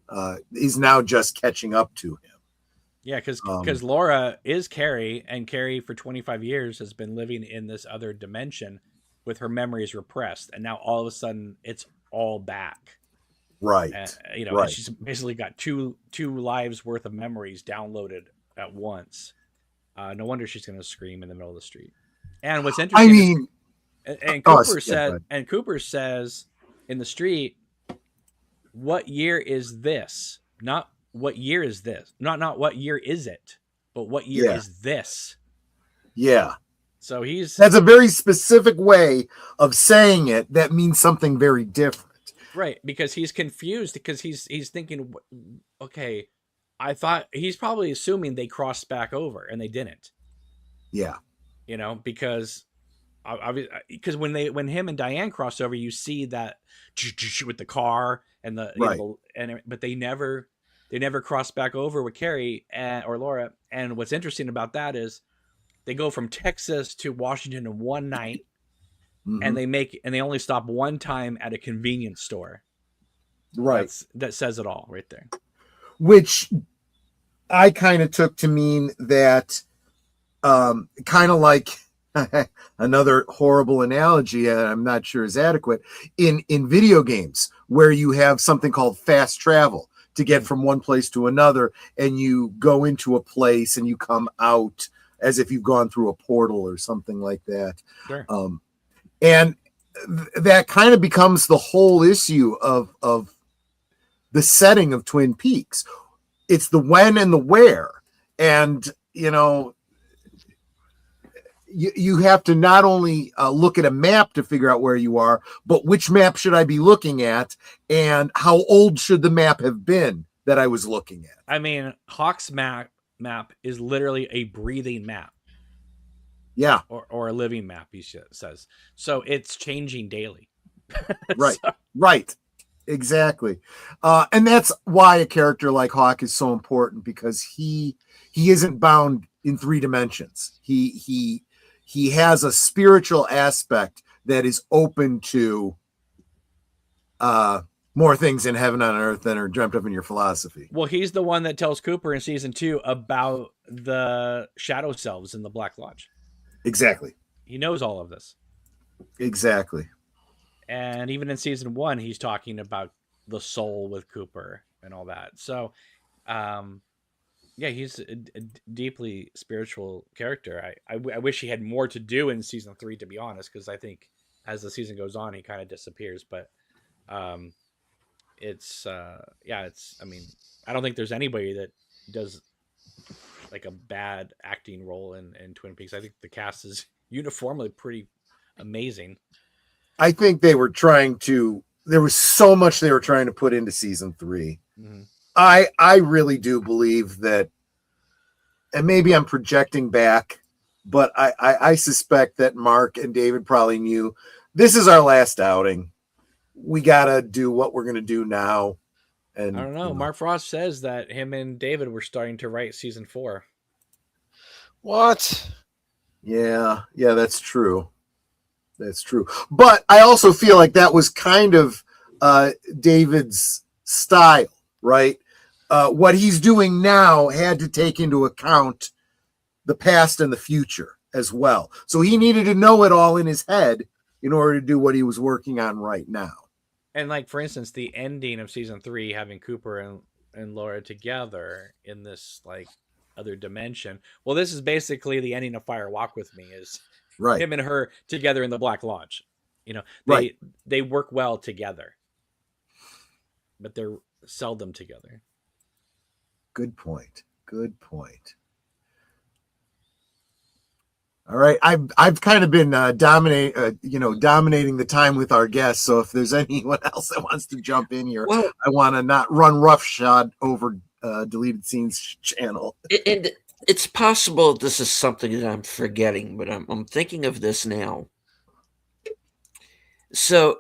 catching up to him. Yeah, because Laura is Carrie, and Carrie for 25 years has been living in this other dimension with her memories repressed, and now all of a sudden it's all back. Right. You know, Right. and she's basically got two lives worth of memories downloaded at once. No wonder she's going to scream in the middle of the street. And what's I interesting mean, is, and oh, Cooper yeah, go said, ahead. and Cooper says in the street, "What year is this? Not what year is this? Not what year is it, but what year Yeah. is this?" Yeah. So he's That's a very specific way of saying it that means something very different. right, because he's confused, because he's thinking, okay, I thought he's probably assuming they crossed back over and they didn't. Yeah. You know, because when him and Diane cross over, you see that with the car and the Right. but they never cross back over with Carrie or Laura. And what's interesting about that is they go from Texas to Washington in one night, and they only stop one time at a convenience store. Right. That says it all right there. Which I kind of took to mean that, kind of like another horrible analogy, I'm not sure is adequate, in video games where you have something called fast travel to get from one place to another, and you go into a place and you come out as if you've gone through a portal or something like that. Sure. And that kind of becomes the whole issue of the setting of Twin Peaks. It's the when and the where. And, you know, you have to not only look at a map to figure out where you are, but which map should I be looking at, and how old should the map have been that I was looking at? I mean, Hawk's map is literally a breathing map. Yeah. Or a living map, he says. So it's changing daily. Right. Right. Exactly. And that's why a character like Hawk is so important, because he isn't bound in 3 dimensions. He has a spiritual aspect that is open to more things in heaven on earth than are dreamt of in your philosophy. Well, he's the one that tells Cooper in season 2 about the shadow selves in the Black Lodge. Exactly. He knows all of this. Exactly. And even in season 1, he's talking about the soul with Cooper and all that. So, yeah, he's a deeply spiritual character. I wish he had more to do in season 3, to be honest, because I think as the season goes on, he kind of disappears. But it's I mean, I don't think there's anybody that does like a bad acting role in Twin Peaks. I think the cast is uniformly pretty amazing. I think there was so much they were trying to put into season 3. Mm-hmm. I really do believe that, and maybe I'm projecting back, but I suspect that Mark and David probably knew this is our last outing. We got to do what we're going to do now. And I don't know. Mark Frost says that him and David were starting to write season 4. What? Yeah, that's true. That's true. But I also feel like that was kind of David's style, right? What he's doing now had to take into account the past and the future as well. So he needed to know it all in his head in order to do what he was working on right now. And like, for instance, the ending of season 3, having Cooper and Laura together in this like other dimension. Well, this is basically the ending of Fire Walk with Me, is right, him and her together in the Black Lodge. You know, they work well together, but they're seldom together. Good point. All right, I've kind of been dominating the time with our guests. So if there's anyone else that wants to jump in here, well, I want to not run roughshod over Deleted Scenes channel. And it's possible this is something that I'm forgetting, but I'm thinking of this now. So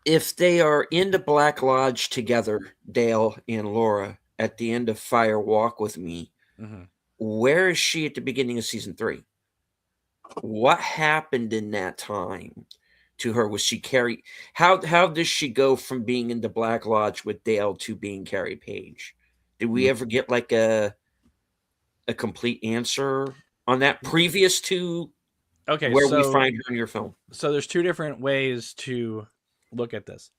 if they are in the Black Lodge together, Dale and Laura, at the end of Fire Walk with Me, where is she at the beginning of season 3? What happened in that time to her? Was she Carrie? How does she go from being in the Black Lodge with Dale to being Carrie Page? Did we ever get like a complete answer on that previous to where we find her in your film? So there's 2 different ways to look at this.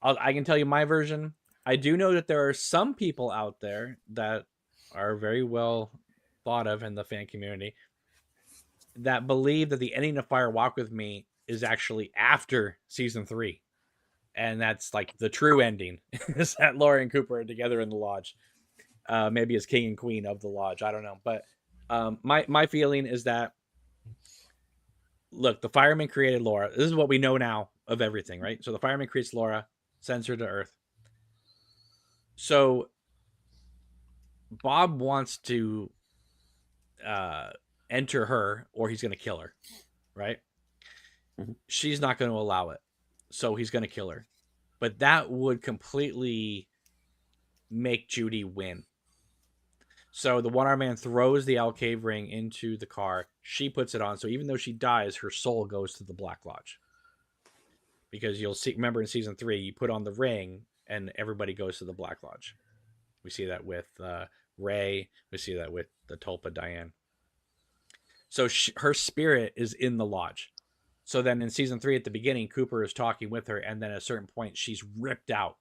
I can tell you my version. I do know that there are some people out there that are very well thought of in the fan community that believe that the ending of Fire Walk with Me is actually after season 3. And that's like the true ending is that Laura and Cooper are together in the lodge, maybe as king and queen of the lodge. I don't know. But my feeling is that, look, the fireman created Laura. This is what we know now of everything, right? So the fireman creates Laura, sends her to Earth. So Bob wants to enter her, or he's going to kill her, right? Mhm. She's not going to allow it, so he's going to kill her. But that would completely make Judy win. So the one-armed man throws the Alcave ring into the car. She puts it on. So even though she dies, her soul goes to the Black Lodge. Because you'll see, remember in season 3, you put on the ring and everybody goes to the Black Lodge. We see that with Ray. We see that with the Tulpa Diane. So her spirit is in the lodge. So then in season 3 at the beginning, Cooper is talking with her, and then at a certain point, she's ripped out.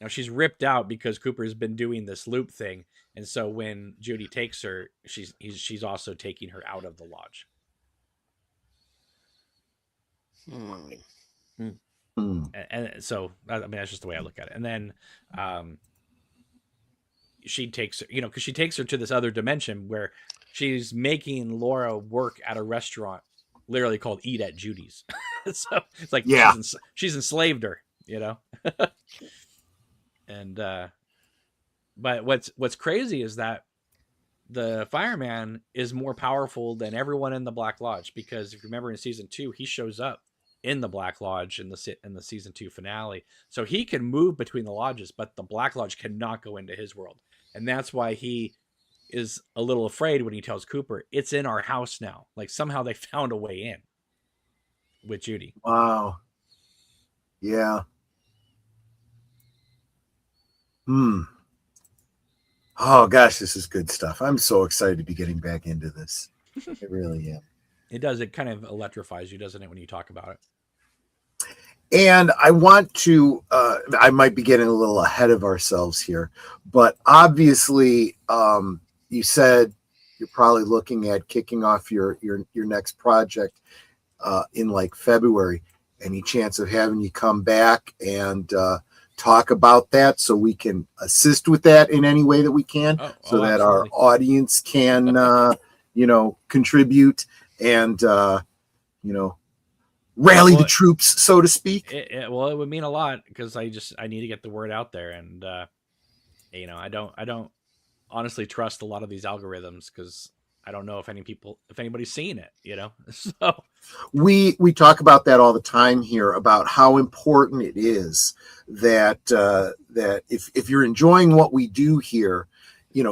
Now she's ripped out because Cooper's been doing this loop thing, and so when Judy takes her, she's also taking her out of the lodge. And so I mean that's just the way I look at it. And then she takes her, because she takes her to this other dimension where she's making Laura work at a restaurant, literally called Eat at Judy's. So it's like she's enslaved her, And but what's crazy is that the fireman is more powerful than everyone in the Black Lodge, because if you remember in season 2, he shows up in the Black Lodge in the season 2 finale, so he can move between the lodges, but the Black Lodge cannot go into his world, and that's why he is a little afraid when he tells Cooper, "It's in our house now." Like somehow they found a way in with Judy. Wow. Yeah. Oh gosh, this is good stuff. I'm so excited to be getting back into this. I really am. It does. It kind of electrifies you, doesn't it, when you talk about it? And I want to, I might be getting a little ahead of ourselves here, but obviously, you said you're probably looking at kicking off your next project in like February. Any chance of having you come back and talk about that so we can assist with that in any way that we can, so that absolutely. our audience can, contribute and, rally the troops, so to speak? Well, it would mean a lot, because I need to get the word out there, and I don't honestly trust a lot of these algorithms, because I don't know if anybody's seeing it, So we talk about that all the time here, about how important it is that that if you're enjoying what we do here,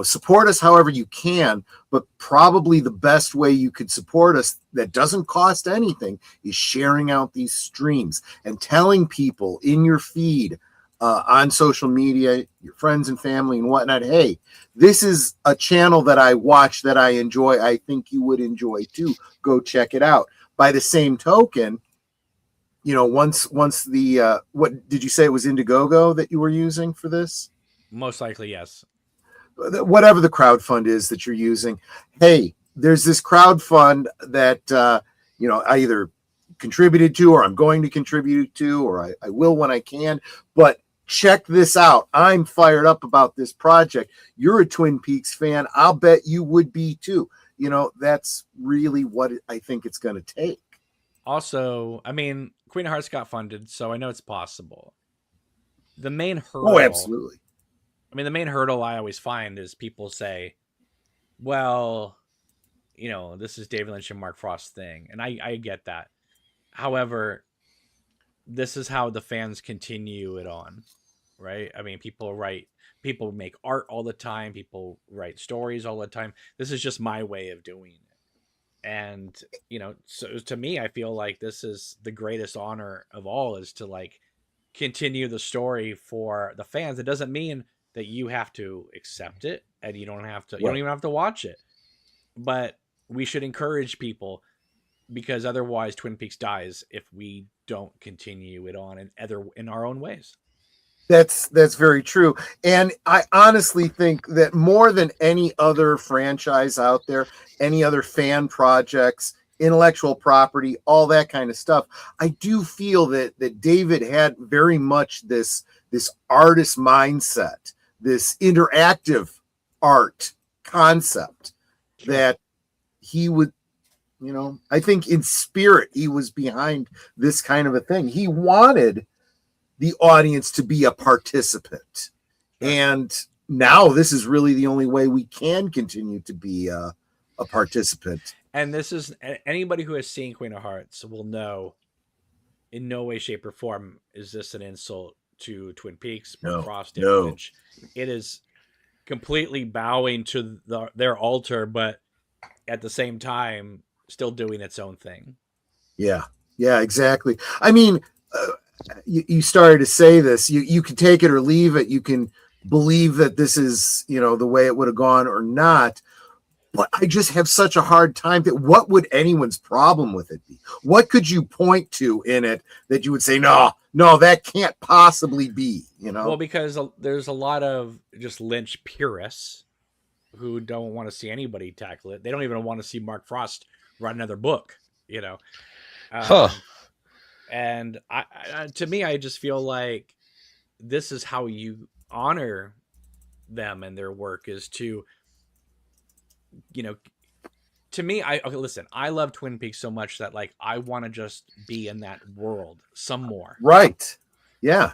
support us however you can, but probably the best way you could support us that doesn't cost anything is sharing out these streams and telling people in your feed, on social media, your friends and family and whatnot, hey, this is a channel that I watch that I enjoy. I think you would enjoy too. Go check it out. By the same token, once the what did you say, it was Indiegogo that you were using for this? Most likely, yes. Whatever the crowdfund is that you're using, hey, there's this crowdfund that I either contributed to, or I'm going to contribute to, or I will when I can. But check this out. I'm fired up about this project. You're a Twin Peaks fan. I'll bet you would be too. That's really what I think it's going to take. Also, I mean, Queen of Hearts got funded, so I know it's possible. The main hurdle. Oh, absolutely. I mean, the main hurdle I always find is people say, well, this is David Lynch and Mark Frost's thing. And I get that. However, this is how the fans continue it on, right? I mean, people make art all the time. People write stories all the time. This is just my way of doing it. And, so to me, I feel like this is the greatest honor of all, is to continue the story for the fans. It doesn't mean that you have to accept it, and you don't even have to watch it, but we should encourage people. because otherwise Twin Peaks dies if we don't continue it on in our own ways. That's very true. And I honestly think that more than any other franchise out there, any other fan projects, intellectual property, all that kind of stuff, I do feel that David had very much this artist mindset, this interactive art concept that he would, I think in spirit, he was behind this kind of a thing. He wanted the audience to be a participant. And now this is really the only way we can continue to be a participant. And this is, anybody who has seen Queen of Hearts will know in no way, shape, or form is this an insult to Twin Peaks, No, Frost, no. Lynch. It is completely bowing to their altar, but at the same time still doing its own thing. Yeah, exactly. I mean, you started to say this. You can take it or leave it. You can believe that this is, the way it would have gone or not. But I just have such a hard time that what would anyone's problem with it be? What could you point to in it that you would say, no, that can't possibly be, Well, because there's a lot of just Lynch purists who don't want to see anybody tackle it. They don't even want to see Mark Frost write another book, And to me, I just feel like this is how you honor them and their work, is to, to me, listen, I love Twin Peaks so much that like, I want to just be in that world some more. Right. Yeah.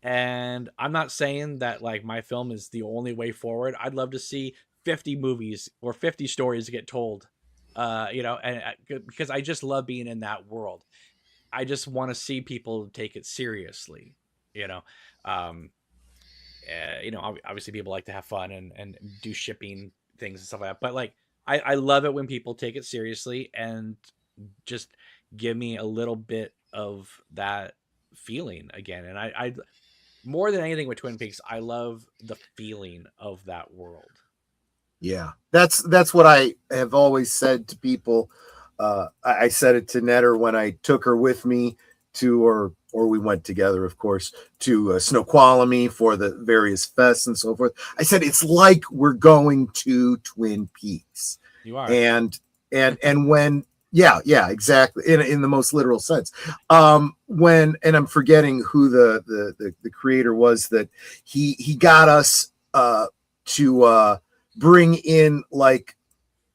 And I'm not saying that like my film is the only way forward. I'd love to see 50 movies or 50 stories get told, and because I just love being in that world. I just want to see people take it seriously, obviously people like to have fun and do shipping things and stuff like that. But like, I love it when people take it seriously and just give me a little bit of that feeling again. And I more than anything with Twin Peaks, I love the feeling of that world. Yeah, that's what I have always said to people. I said it to Netter when I took her with me to, or we went together, of course, to Snoqualmie for the various fests and so forth. I said, it's like we're going to Twin Peaks. You are. And when, yeah, exactly. In the most literal sense. And I'm forgetting who the creator was that he got us to bring in like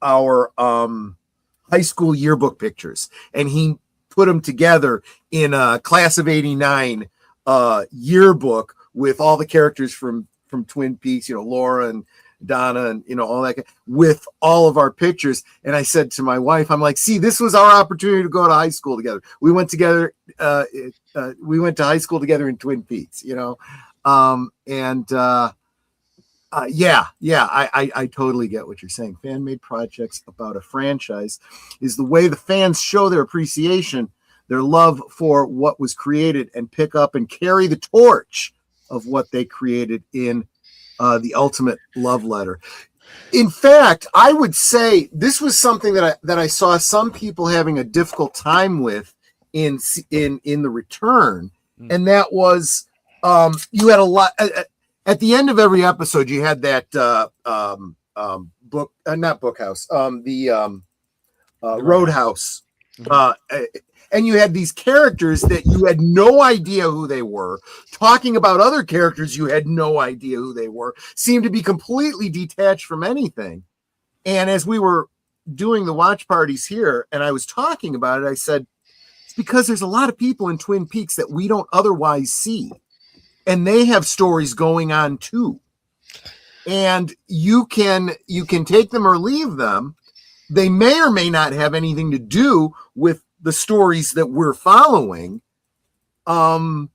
our high school yearbook pictures, and he put them together in a class of 89 yearbook with all the characters from Twin Peaks, Laura and Donna and all that, with all of our pictures. And I said to my wife, I'm like, see, this was our opportunity to go to high school together. We went together, we went to high school together in Twin Peaks, I totally get what you're saying. Fan-made projects about a franchise is the way the fans show their appreciation, their love for what was created, and pick up and carry the torch of what they created in the ultimate love letter. In fact, I would say this was something that I saw some people having a difficult time with in the return, and that was you had a lot. At the end of every episode, you had that book, not Bookhouse, the Roadhouse. And you had these characters that you had no idea who they were, talking about other characters you had no idea who they were, seemed to be completely detached from anything. And as we were doing the watch parties here, and I was talking about it, I said, it's because there's a lot of people in Twin Peaks that we don't otherwise see. And they have stories going on too. And you can take them or leave them. They may or may not have anything to do with the stories that we're following. But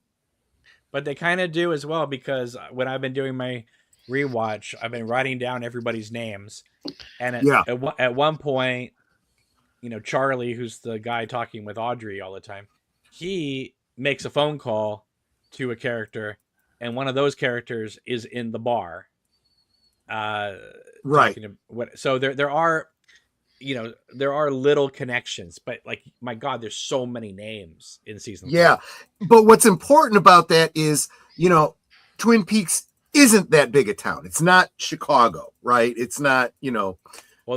they kind of do as well, because when I've been doing my rewatch, I've been writing down everybody's names. And at one point, Charlie, who's the guy talking with Audrey all the time, he makes a phone call to a character, and one of those characters is in the bar. Right. So there are there are little connections, but like, my God, there's so many names in season 3. Yeah. But what's important about that is, Twin Peaks isn't that big a town. It's not Chicago, right? It's not, Well,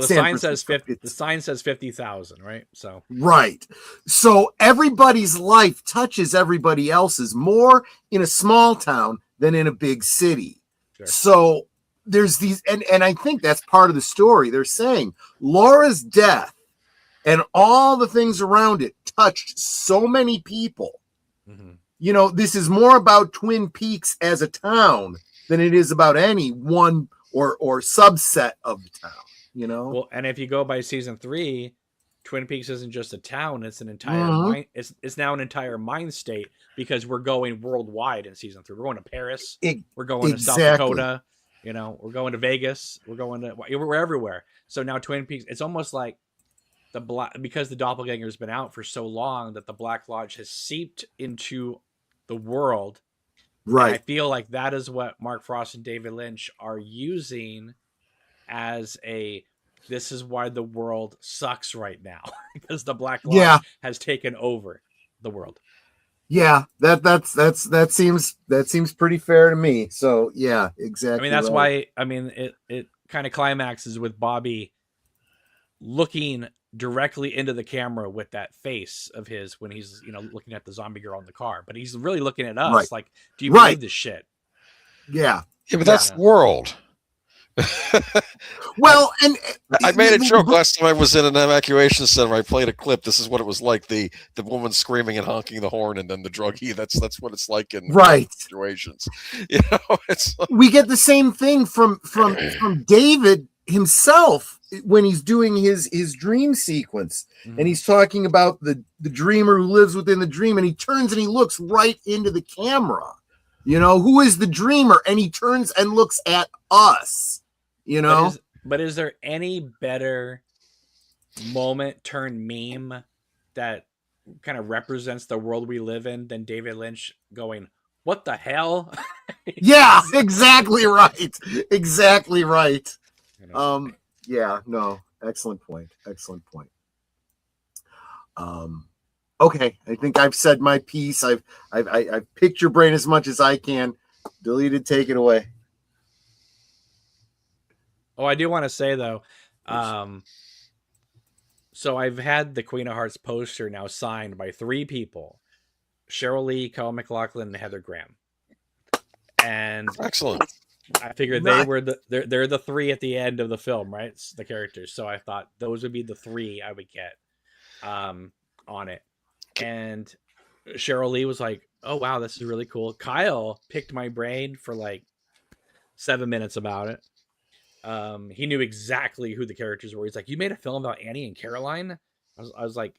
the San sign says Francisco. 50. The sign says 50,000, right? So right. So everybody's life touches everybody else's more in a small town than in a big city. Sure. So there's these, and I think that's part of the story. They're saying Laura's death and all the things around it touched so many people. Mm-hmm. This is more about Twin Peaks as a town than it is about any one or subset of the town. Well, and if you go by season 3, Twin Peaks isn't just a town; it's an entire mind. It's now an entire mind state, because we're going worldwide in season 3. We're going to Paris. We're going to South Dakota. We're going to Vegas. We're everywhere. So now Twin Peaks. It's almost like because the doppelganger's been out for so long that the Black Lodge has seeped into the world. Right. And I feel like that is what Mark Frost and David Lynch are using as this is why the world sucks right now, because the Black Lodge has taken over the world. Yeah, that seems pretty fair to me. So yeah, exactly. I mean, that's why. I mean, it kind of climaxes with Bobby looking directly into the camera with that face of his when he's looking at the zombie girl in the car, but he's really looking at us like, do you believe this shit? Yeah, but that's the world. Well, and I made a joke last time I was in an evacuation center. I played a clip. This is what it was like: the woman screaming and honking the horn, and then the druggie. That's what it's like in situations. We get the same thing from David himself when he's doing his dream sequence, and he's talking about the dreamer who lives within the dream, and he turns and he looks right into the camera. Who is the dreamer? And he turns and looks at us. But is there any better moment turn meme that kind of represents the world we live in than David Lynch going, "What the hell?" Yeah, exactly right. Exactly right. Yeah, no, excellent point. Okay, I think I've said my piece. I've picked your brain as much as I can. Deleted, take it away. Oh, I do want to say though, so I've had the Queen of Hearts poster now signed by 3 people: Cheryl Lee, Kyle MacLachlan, and Heather Graham. And excellent. I figured they're the 3 at the end of the film, right? It's the characters. So I thought those would be the 3 I would get on it. And Cheryl Lee was like, "Oh wow, this is really cool." Kyle picked my brain for like 7 minutes about it. He knew exactly who the characters were. He's like, "You made a film about Annie and Caroline?" I was like,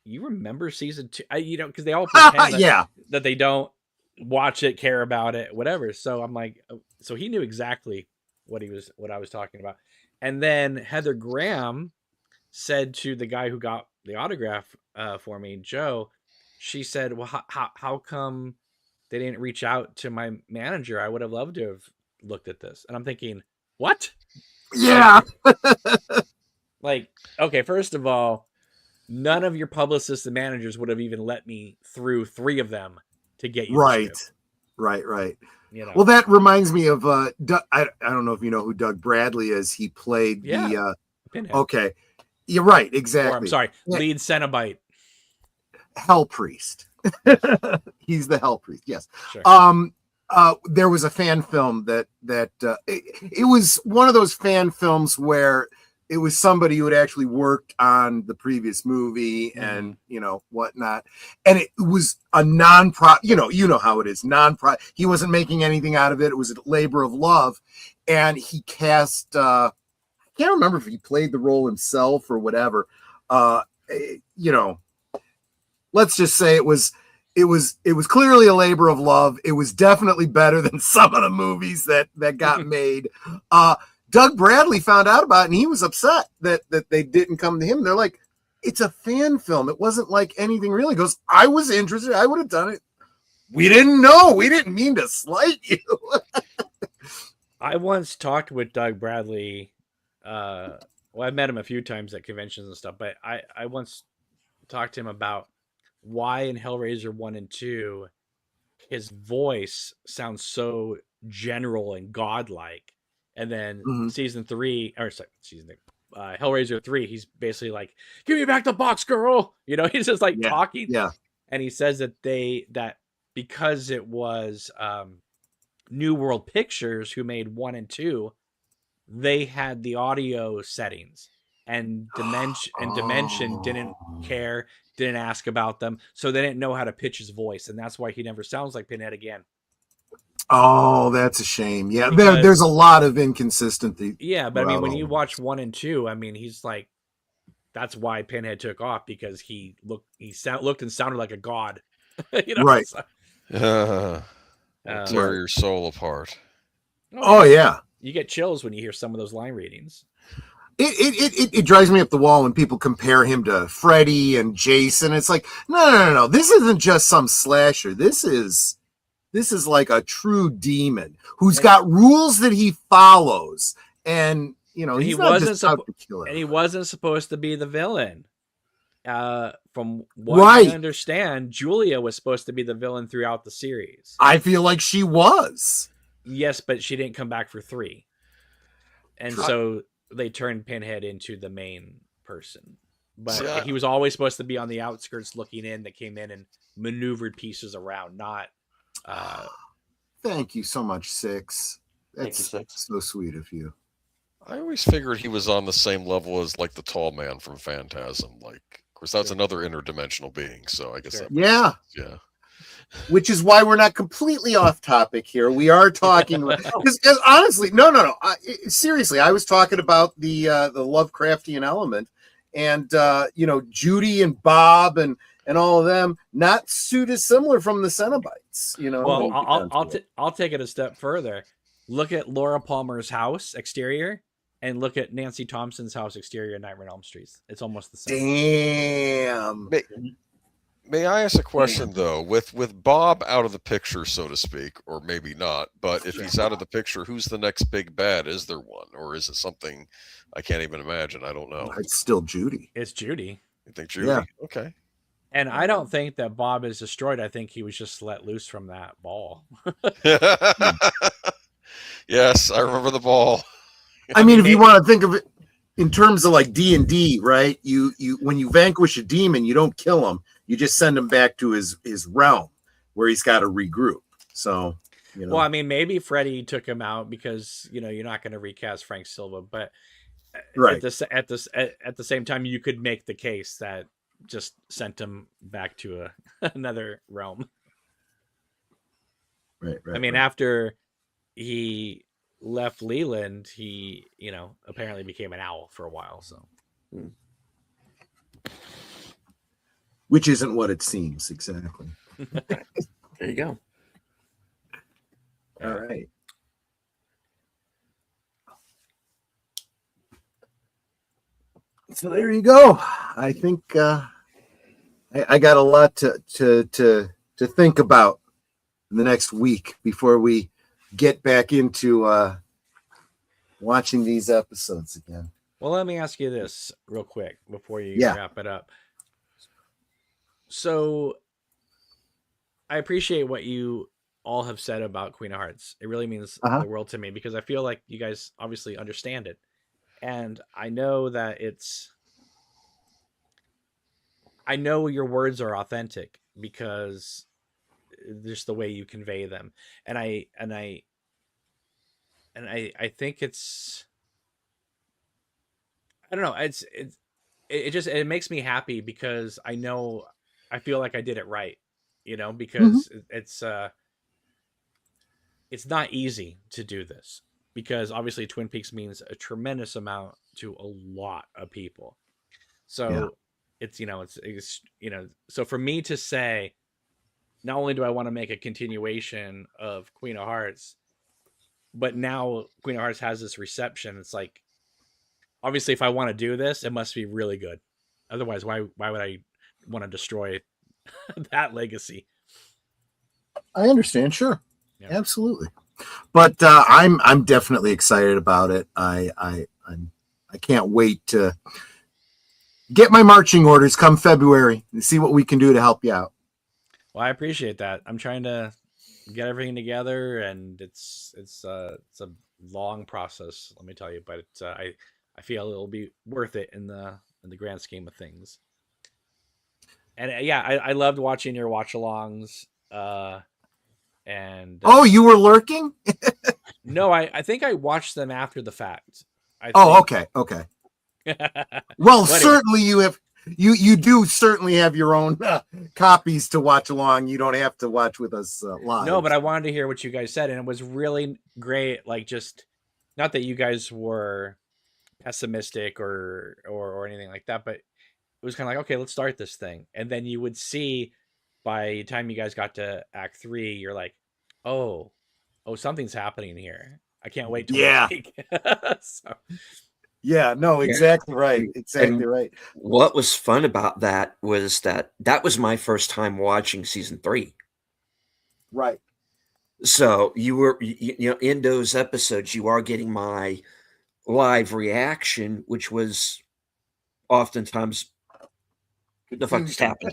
"You remember season 2?" Because they all pretend that they don't watch it, care about it, whatever. So I'm like, so he knew exactly what I was talking about. And then Heather Graham said to the guy who got the autograph for me, Joe, she said, "Well, how come they didn't reach out to my manager? I would have loved to have looked at this." And I'm thinking, what? Yeah. Like, okay, first of all, none of your publicists and managers would have even let me through 3 of them to get you. Right. Well, that reminds me of I don't know if you know who Doug Bradley is. He played the Pinhead. Okay. You're right, exactly. Or, I'm sorry, lead Cenobite. Hell Priest. He's the Hell Priest, yes. Sure. There was a fan film that it was one of those fan films where it was somebody who had actually worked on the previous movie and whatnot, and it was a non-profit. You know how it is, non-profit. He wasn't making anything out of it. It was a labor of love, and he cast. I can't remember if he played the role himself or whatever. Let's just say it was clearly a labor of love. It was definitely better than some of the movies that got made. Doug Bradley found out about it, and he was upset that they didn't come to him. They're like, "It's a fan film. It wasn't like anything real." He goes, "I was interested. I would have done it. We didn't know. We didn't mean to slight you." I once talked with Doug Bradley Well, I've met him a few times at conventions and stuff, but I once talked to him about why in Hellraiser 1 and 2 his voice sounds so general and godlike, and then season 3 or sorry, Hellraiser 3, he's basically like, "Give me back the box, girl." You know, he's just like talking. Yeah. And he says that that because it was New World Pictures who made 1 and 2, they had the audio settings, and Dimension didn't care, didn't ask about them, so they didn't know how to pitch his voice, and that's why he never sounds like Pinhead again. Oh, that's a shame. Yeah, there's a lot of inconsistency. Yeah, but I mean, when you watch 1 and 2, I mean, he's like, that's why Pinhead took off, because he looked and sounded like a god. You know, right? So, tear your soul apart. Oh yeah, you get chills when you hear some of those line readings. It drives me up the wall when people compare him to Freddy and Jason. It's like, no. This isn't just some slasher. This is like a true demon who's got rules that he follows, and you know, he's not just out to kill him. And he wasn't supposed to be the villain. From what I understand, Julia was supposed to be the villain throughout the series. I feel like she was. Yes, but she didn't come back for 3. And so they turned Pinhead into the main person. But he was always supposed to be on the outskirts looking in, that came in and maneuvered pieces around, not... Thank you so much, Six. That's so sweet of you. I always figured he was on the same level as like the tall man from Phantasm. Like, of course, that's another interdimensional being. So I guess that yeah. Which is why we're not completely off topic here. We are talking because honestly, no. Seriously, I was talking about the Lovecraftian element, and you know, Judy and Bob and all of them, not too dissimilar from the Cenobites. You know, well, I'll take it a step further. Look at Laura Palmer's house exterior, and look at Nancy Thompson's house exterior in Nightmare on Elm Street. It's almost the same. Damn. May I ask a question though? With Bob out of the picture, so to speak, or maybe not, but if he's out of the picture, who's the next big bad? Is there one, or is it something I can't even imagine? I don't know. It's still Judy. It's Judy. You think Judy? Yeah. Okay. And I don't think that Bob is destroyed. I think he was just let loose from that ball. Yes, I remember the ball. I mean, if you want to think of it in terms of like D&D, right? You when you vanquish a demon, you don't kill him. You just send him back to his realm where he's got to regroup. So, you know. Well, I mean, maybe Freddy took him out because, you know, you're not going to recast Frank Silva, but right. at the same time, you could make the case that just sent him back to another realm. Right. I mean, after he left Leland, he, you know, apparently became an owl for a while. So, which isn't what it seems exactly. There you go. All right. So there you go. I think I got a lot to think about in the next week before we get back into watching these episodes again. Well, let me ask you this real quick before you wrap it up. So I appreciate what you all have said about Queen of Hearts. It really means the world to me, because I feel like you guys obviously understand it. And I know that I know your words are authentic because just the way you convey them. And I think it's, I don't know. It makes me happy because I feel like I did it right, you know, because it's not easy to do this, because obviously Twin Peaks means a tremendous amount to a lot of people. So it's, you know, it's, you know, so for me to say, not only do I want to make a continuation of Queen of Hearts, but now Queen of Hearts has this reception. It's like, obviously, if I want to do this, it must be really good. Otherwise, why would I want to destroy that legacy? I understand. Sure. Yeah. Absolutely. But I'm definitely excited about it. I'm I can't wait to get my marching orders come February and see what we can do to help you out. Well, I appreciate that. I'm trying to get everything together, and it's a long process, let me tell you. But I feel it'll be worth it in the grand scheme of things. And yeah, I loved watching your watch-alongs. Oh, you were lurking? No, I think I watched them after the fact. Okay. Well, Anyway. certainly you do certainly have your own copies to watch along. You don't have to watch with us live. No, but I wanted to hear what you guys said, and it was really great. Like, just not that you guys were pessimistic or anything like that, but it was kind of like, okay, let's start this thing. And then you would see by the time you guys got to Act 3, you're like, oh, something's happening here. I can't wait till next week. So. Yeah, no, exactly right. Exactly And right. What was fun about that was that was my first time watching season 3. Right. So you were, in those episodes, you are getting my live reaction, which was oftentimes, what the fuck just happened?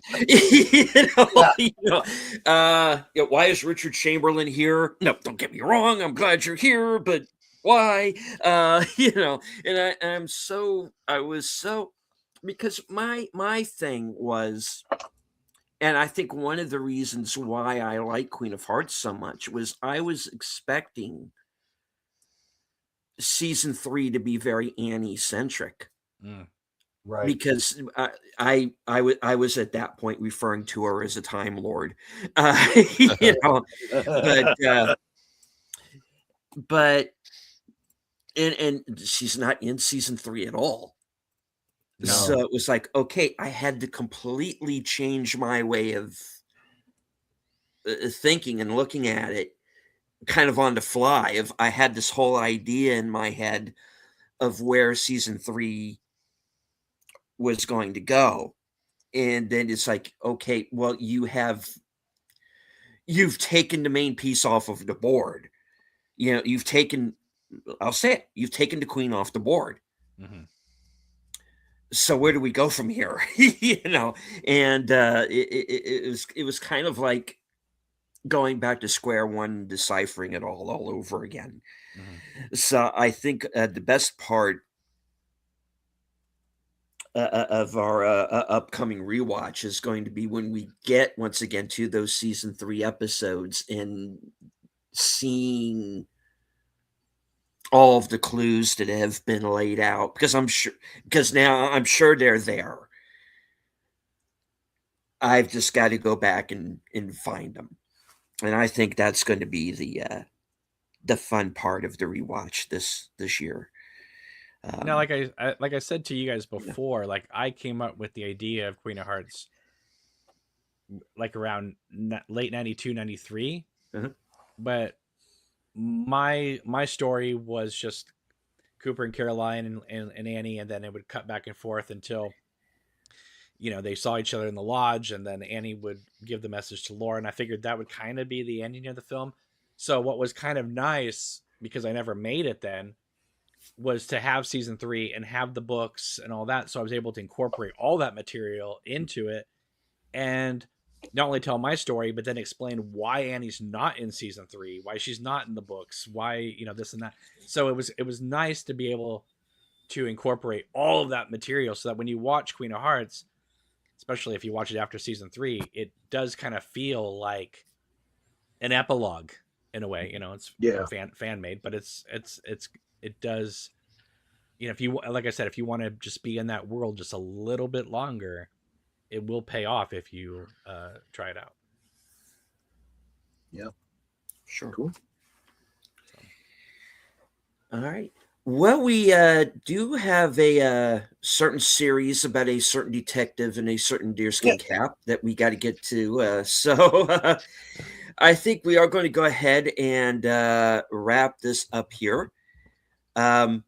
Why is Richard Chamberlain here? No, don't get me wrong. I'm glad you're here, but why? And I was so, because my thing was, and I think one of the reasons why I like Queen of Hearts so much was I was expecting season 3 to be very Annie centric. Right. Because I was at that point referring to her as a Time Lord, but and she's not in season 3 at all. No. So it was like, okay, I had to completely change my way of thinking and looking at it, kind of on the fly. I had this whole idea in my head of where season 3 was going to go, and then it's like, okay, well, you've taken the main piece off of the board. You've taken the queen off the board. Mm-hmm. So where do we go from here? And it was kind of like going back to square one, deciphering it all over again. Mm-hmm. So I think the best part of our upcoming rewatch is going to be when we get once again to those season 3 episodes and seeing all of the clues that have been laid out, because now I'm sure they're there. I've just got to go back and find them, and I think that's going to be the fun part of the rewatch this year. Now, like I said to you guys before, like I came up with the idea of Queen of Hearts like around late 92, 93. Uh-huh. But my story was just Cooper and Caroline and Annie, and then it would cut back and forth until they saw each other in the lodge, and then Annie would give the message to Laura, and I figured that would kind of be the ending of the film. So what was kind of nice, because I never made it then, was to have season 3 and have the books and all that. So I was able to incorporate all that material into it and not only tell my story, but then explain why Annie's not in season 3, why she's not in the books, why, this and that. So it was nice to be able to incorporate all of that material so that when you watch Queen of Hearts, especially if you watch it after season 3, it does kind of feel like an epilogue in a way. It's fan made, but it does, if you, like I said, if you want to just be in that world just a little bit longer, it will pay off if you try it out. Yep. Sure. Cool. All right. Well, we do have a certain series about a certain detective and a certain deerskin cap that we got to get to. So I think we are going to go ahead and wrap this up here. Right,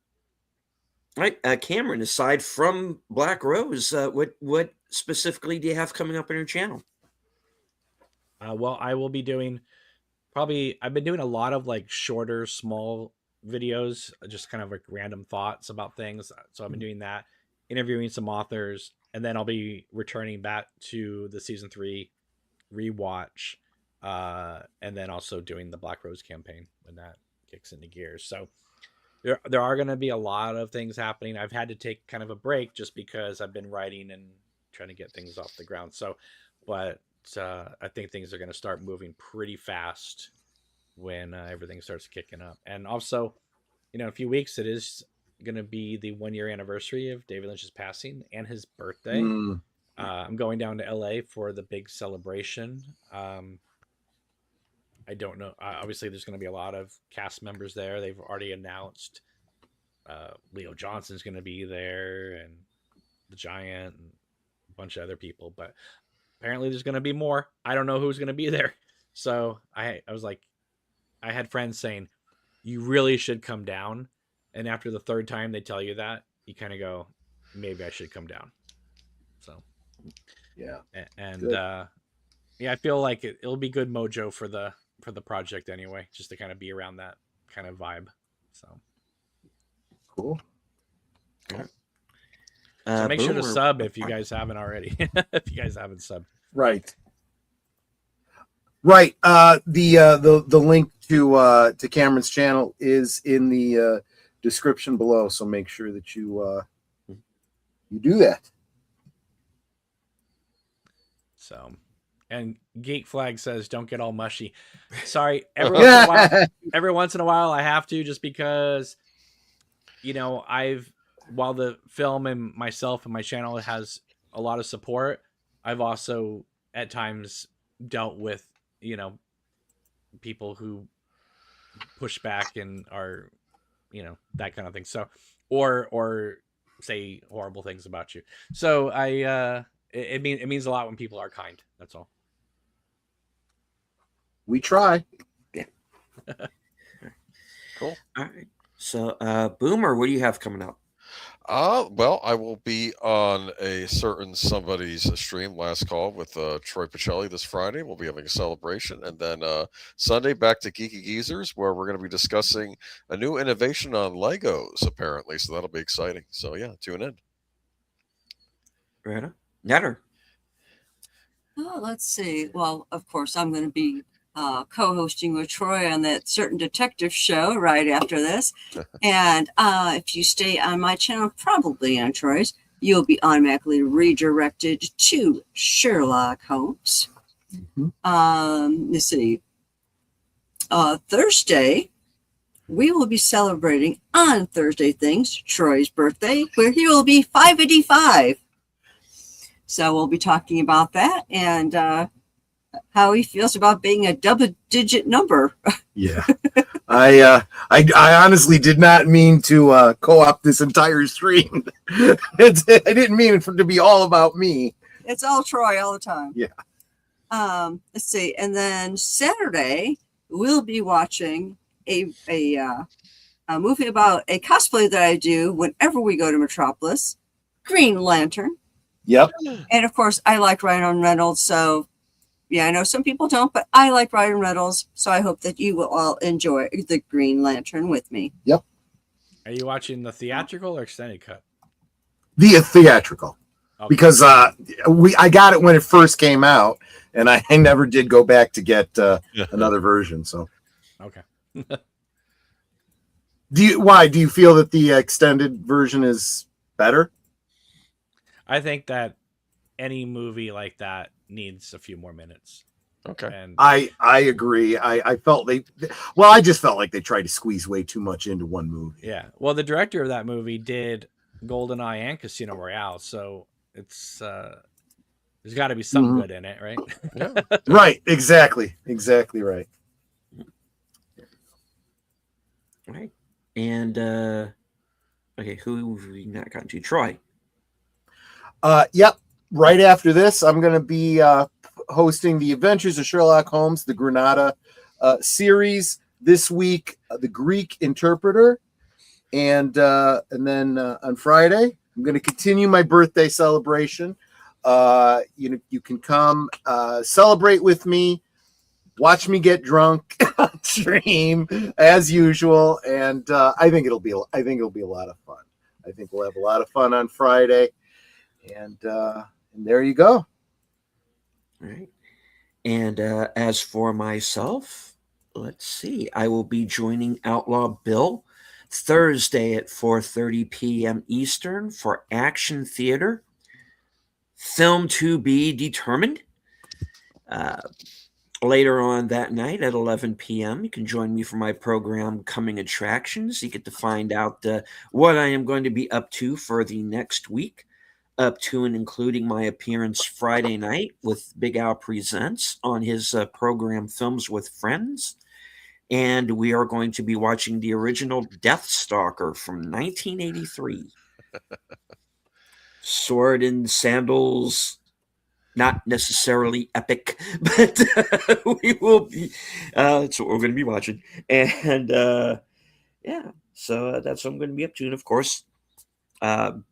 Cameron, aside from Black Rose, what specifically do you have coming up on your channel? Well, I will be doing I've been doing a lot of like shorter, small videos, just kind of like random thoughts about things. So I've been doing that, interviewing some authors, and then I'll be returning back to the season 3 rewatch, and then also doing the Black Rose campaign when that kicks into gears. So there are going to be a lot of things happening. I've had to take kind of a break just because I've been writing and trying to get things off the ground. So, but I think things are going to start moving pretty fast when everything starts kicking up. And also, in a few weeks, it is going to be the 1-year anniversary of David Lynch's passing and his birthday. I'm going down to LA for the big celebration. I don't know. Obviously, there's going to be a lot of cast members there. They've already announced Leo Johnson's going to be there, and the Giant, and a bunch of other people. But apparently, there's going to be more. I don't know who's going to be there. So I was like, I had friends saying, you really should come down. And after the third time they tell you that, you kind of go, maybe I should come down. So yeah, and yeah, I feel like it'll be good mojo for the project anyway, just to kind of be around that kind of vibe. So cool. So make sure to sub if you guys haven't already. If you guys haven't subbed. Right. The link to Cameron's channel is in the description below, so make sure that you do that. So, and Geek Flag says, "Don't get all mushy." Sorry, every once in a while I have to, just because, while the film and myself and my channel has a lot of support, I've also at times dealt with, people who push back and are, that kind of thing. So, or say horrible things about you. So it means a lot when people are kind. That's all. We try. Yeah. Cool. All right. So, Boomer, what do you have coming up? Well, I will be on a certain somebody's stream, Last Call, with Troy Pacelli this Friday. We'll be having a celebration. And then Sunday, back to Geeky Geezers, where we're going to be discussing a new innovation on Legos, apparently. So that'll be exciting. So, yeah, tune in. Right. Netter. Oh, let's see. Well, of course, I'm going to be co-hosting with Troy on that certain detective show right after this. And if you stay on my channel, probably on Troy's, you'll be automatically redirected to Sherlock Holmes. Let's see. Thursday, we will be celebrating on Thursday Things, Troy's birthday, where he will be 585. So we'll be talking about that and how he feels about being a double-digit number. Yeah, I honestly did not mean to co-opt this entire stream. I didn't mean it to be all about me. It's all Troy all the time. Yeah. Let's see, and then Saturday we'll be watching a movie about a cosplay that I do whenever we go to Metropolis, Green Lantern. Yep. And of course, I like Ryan Reynolds, so yeah, I know some people don't, but I like Ryan Reynolds, so I hope that you will all enjoy the Green Lantern with me. Yep. Are you watching the theatrical or extended cut? The theatrical, okay. Because I got it when it first came out, and I never did go back to get another version. So okay. Do you feel that the extended version is better? I think that any movie like that needs a few more minutes. Okay. And I agree. I just felt like they tried to squeeze way too much into one movie. Yeah. Well, the director of that movie did GoldenEye and Casino Royale, so it's there's got to be some good in it, right? Yeah. Right. Exactly right. All right. And okay, who have we not gotten to? Troy. Yep. Right after this, I'm going to be hosting the Adventures of Sherlock Holmes, the Granada series this week. The Greek Interpreter, and then on Friday, I'm going to continue my birthday celebration. You can come celebrate with me watch me get drunk on stream as usual, and I think it'll be a lot of fun. I think we'll have a lot of fun on Friday, and there you go. All right. And as for myself, let's see. I will be joining Outlaw Bill Thursday at 4:30 p.m. Eastern for Action Theater. Film to be determined. Later on that night at 11 p.m., you can join me for my program, Coming Attractions. You get to find out what I am going to be up to for the next week, up to and including my appearance Friday night with Big Al Presents on his program, Films with Friends. And we are going to be watching the original Death Stalker from 1983. Sword and sandals, not necessarily epic, but we will be. That's what we're going to be watching, and yeah, so that's what I'm going to be up to. And of course, I've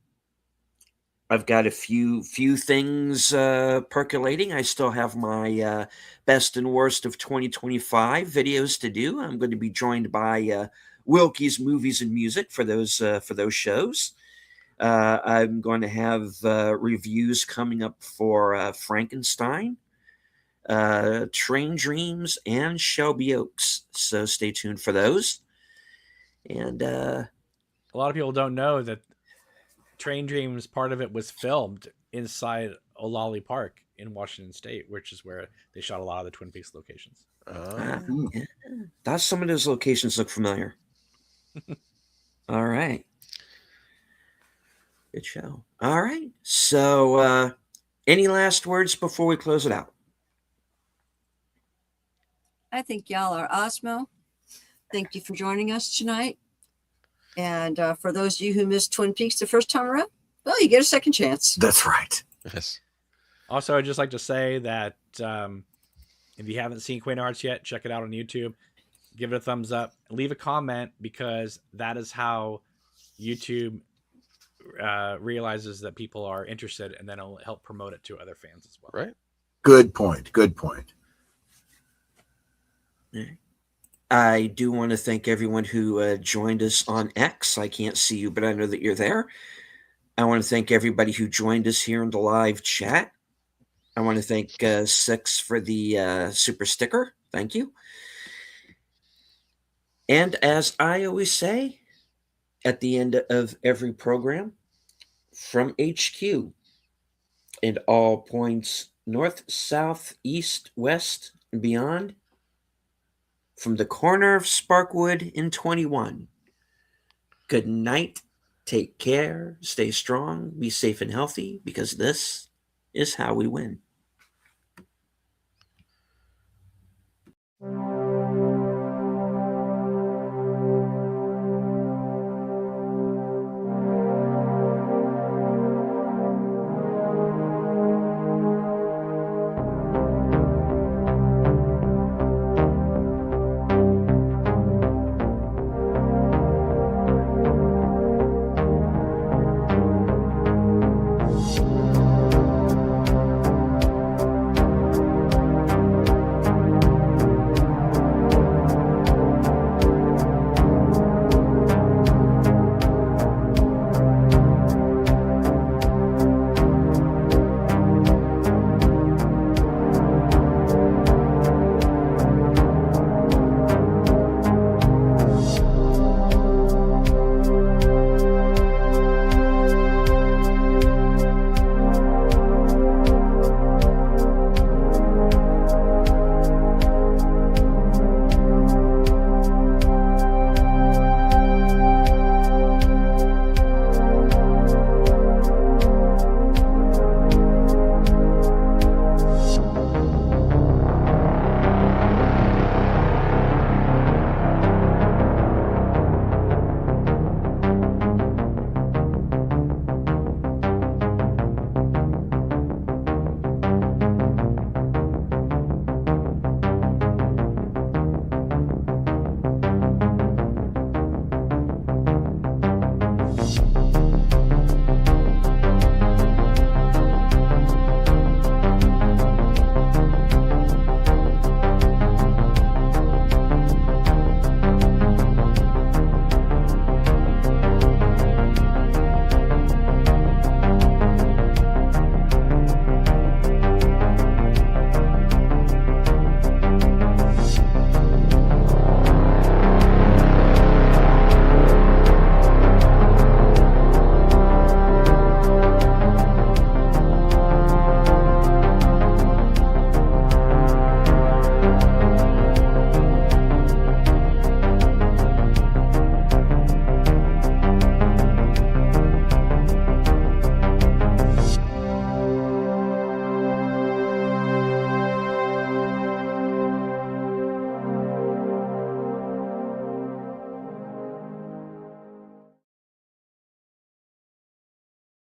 got a few things percolating. I still have my best and worst of 2025 videos to do. I'm going to be joined by Wilkie's Movies and Music for those shows. I'm going to have reviews coming up for Frankenstein, Train Dreams, and Shelby Oaks. So stay tuned for those. And a lot of people don't know that Train Dreams, part of it was filmed inside Olali Park in Washington State, which is where they shot a lot of the Twin Peaks locations. Yeah. That's some of those locations look familiar. All right. Good show. All right. So, any last words before we close it out? I think y'all are awesome. Thank you for joining us tonight. And for those of you who missed Twin Peaks the first time around, well, you get a second chance. That's right. Yes. Also, I'd just like to say that if you haven't seen Quaint Arts yet, check it out on YouTube. Give it a thumbs up. Leave a comment, because that is how YouTube realizes that people are interested, and then it'll help promote it to other fans as well. Right. Good point. I do want to thank everyone who joined us on X. I can't see you, but I know that you're there. I want to thank everybody who joined us here in the live chat. I want to thank Six for the super sticker. Thank you. And as I always say at the end of every program, from HQ and all points north, south, east, west, and beyond, from the corner of Sparkwood in 21, good night, take care, stay strong, be safe and healthy, because this is how we win.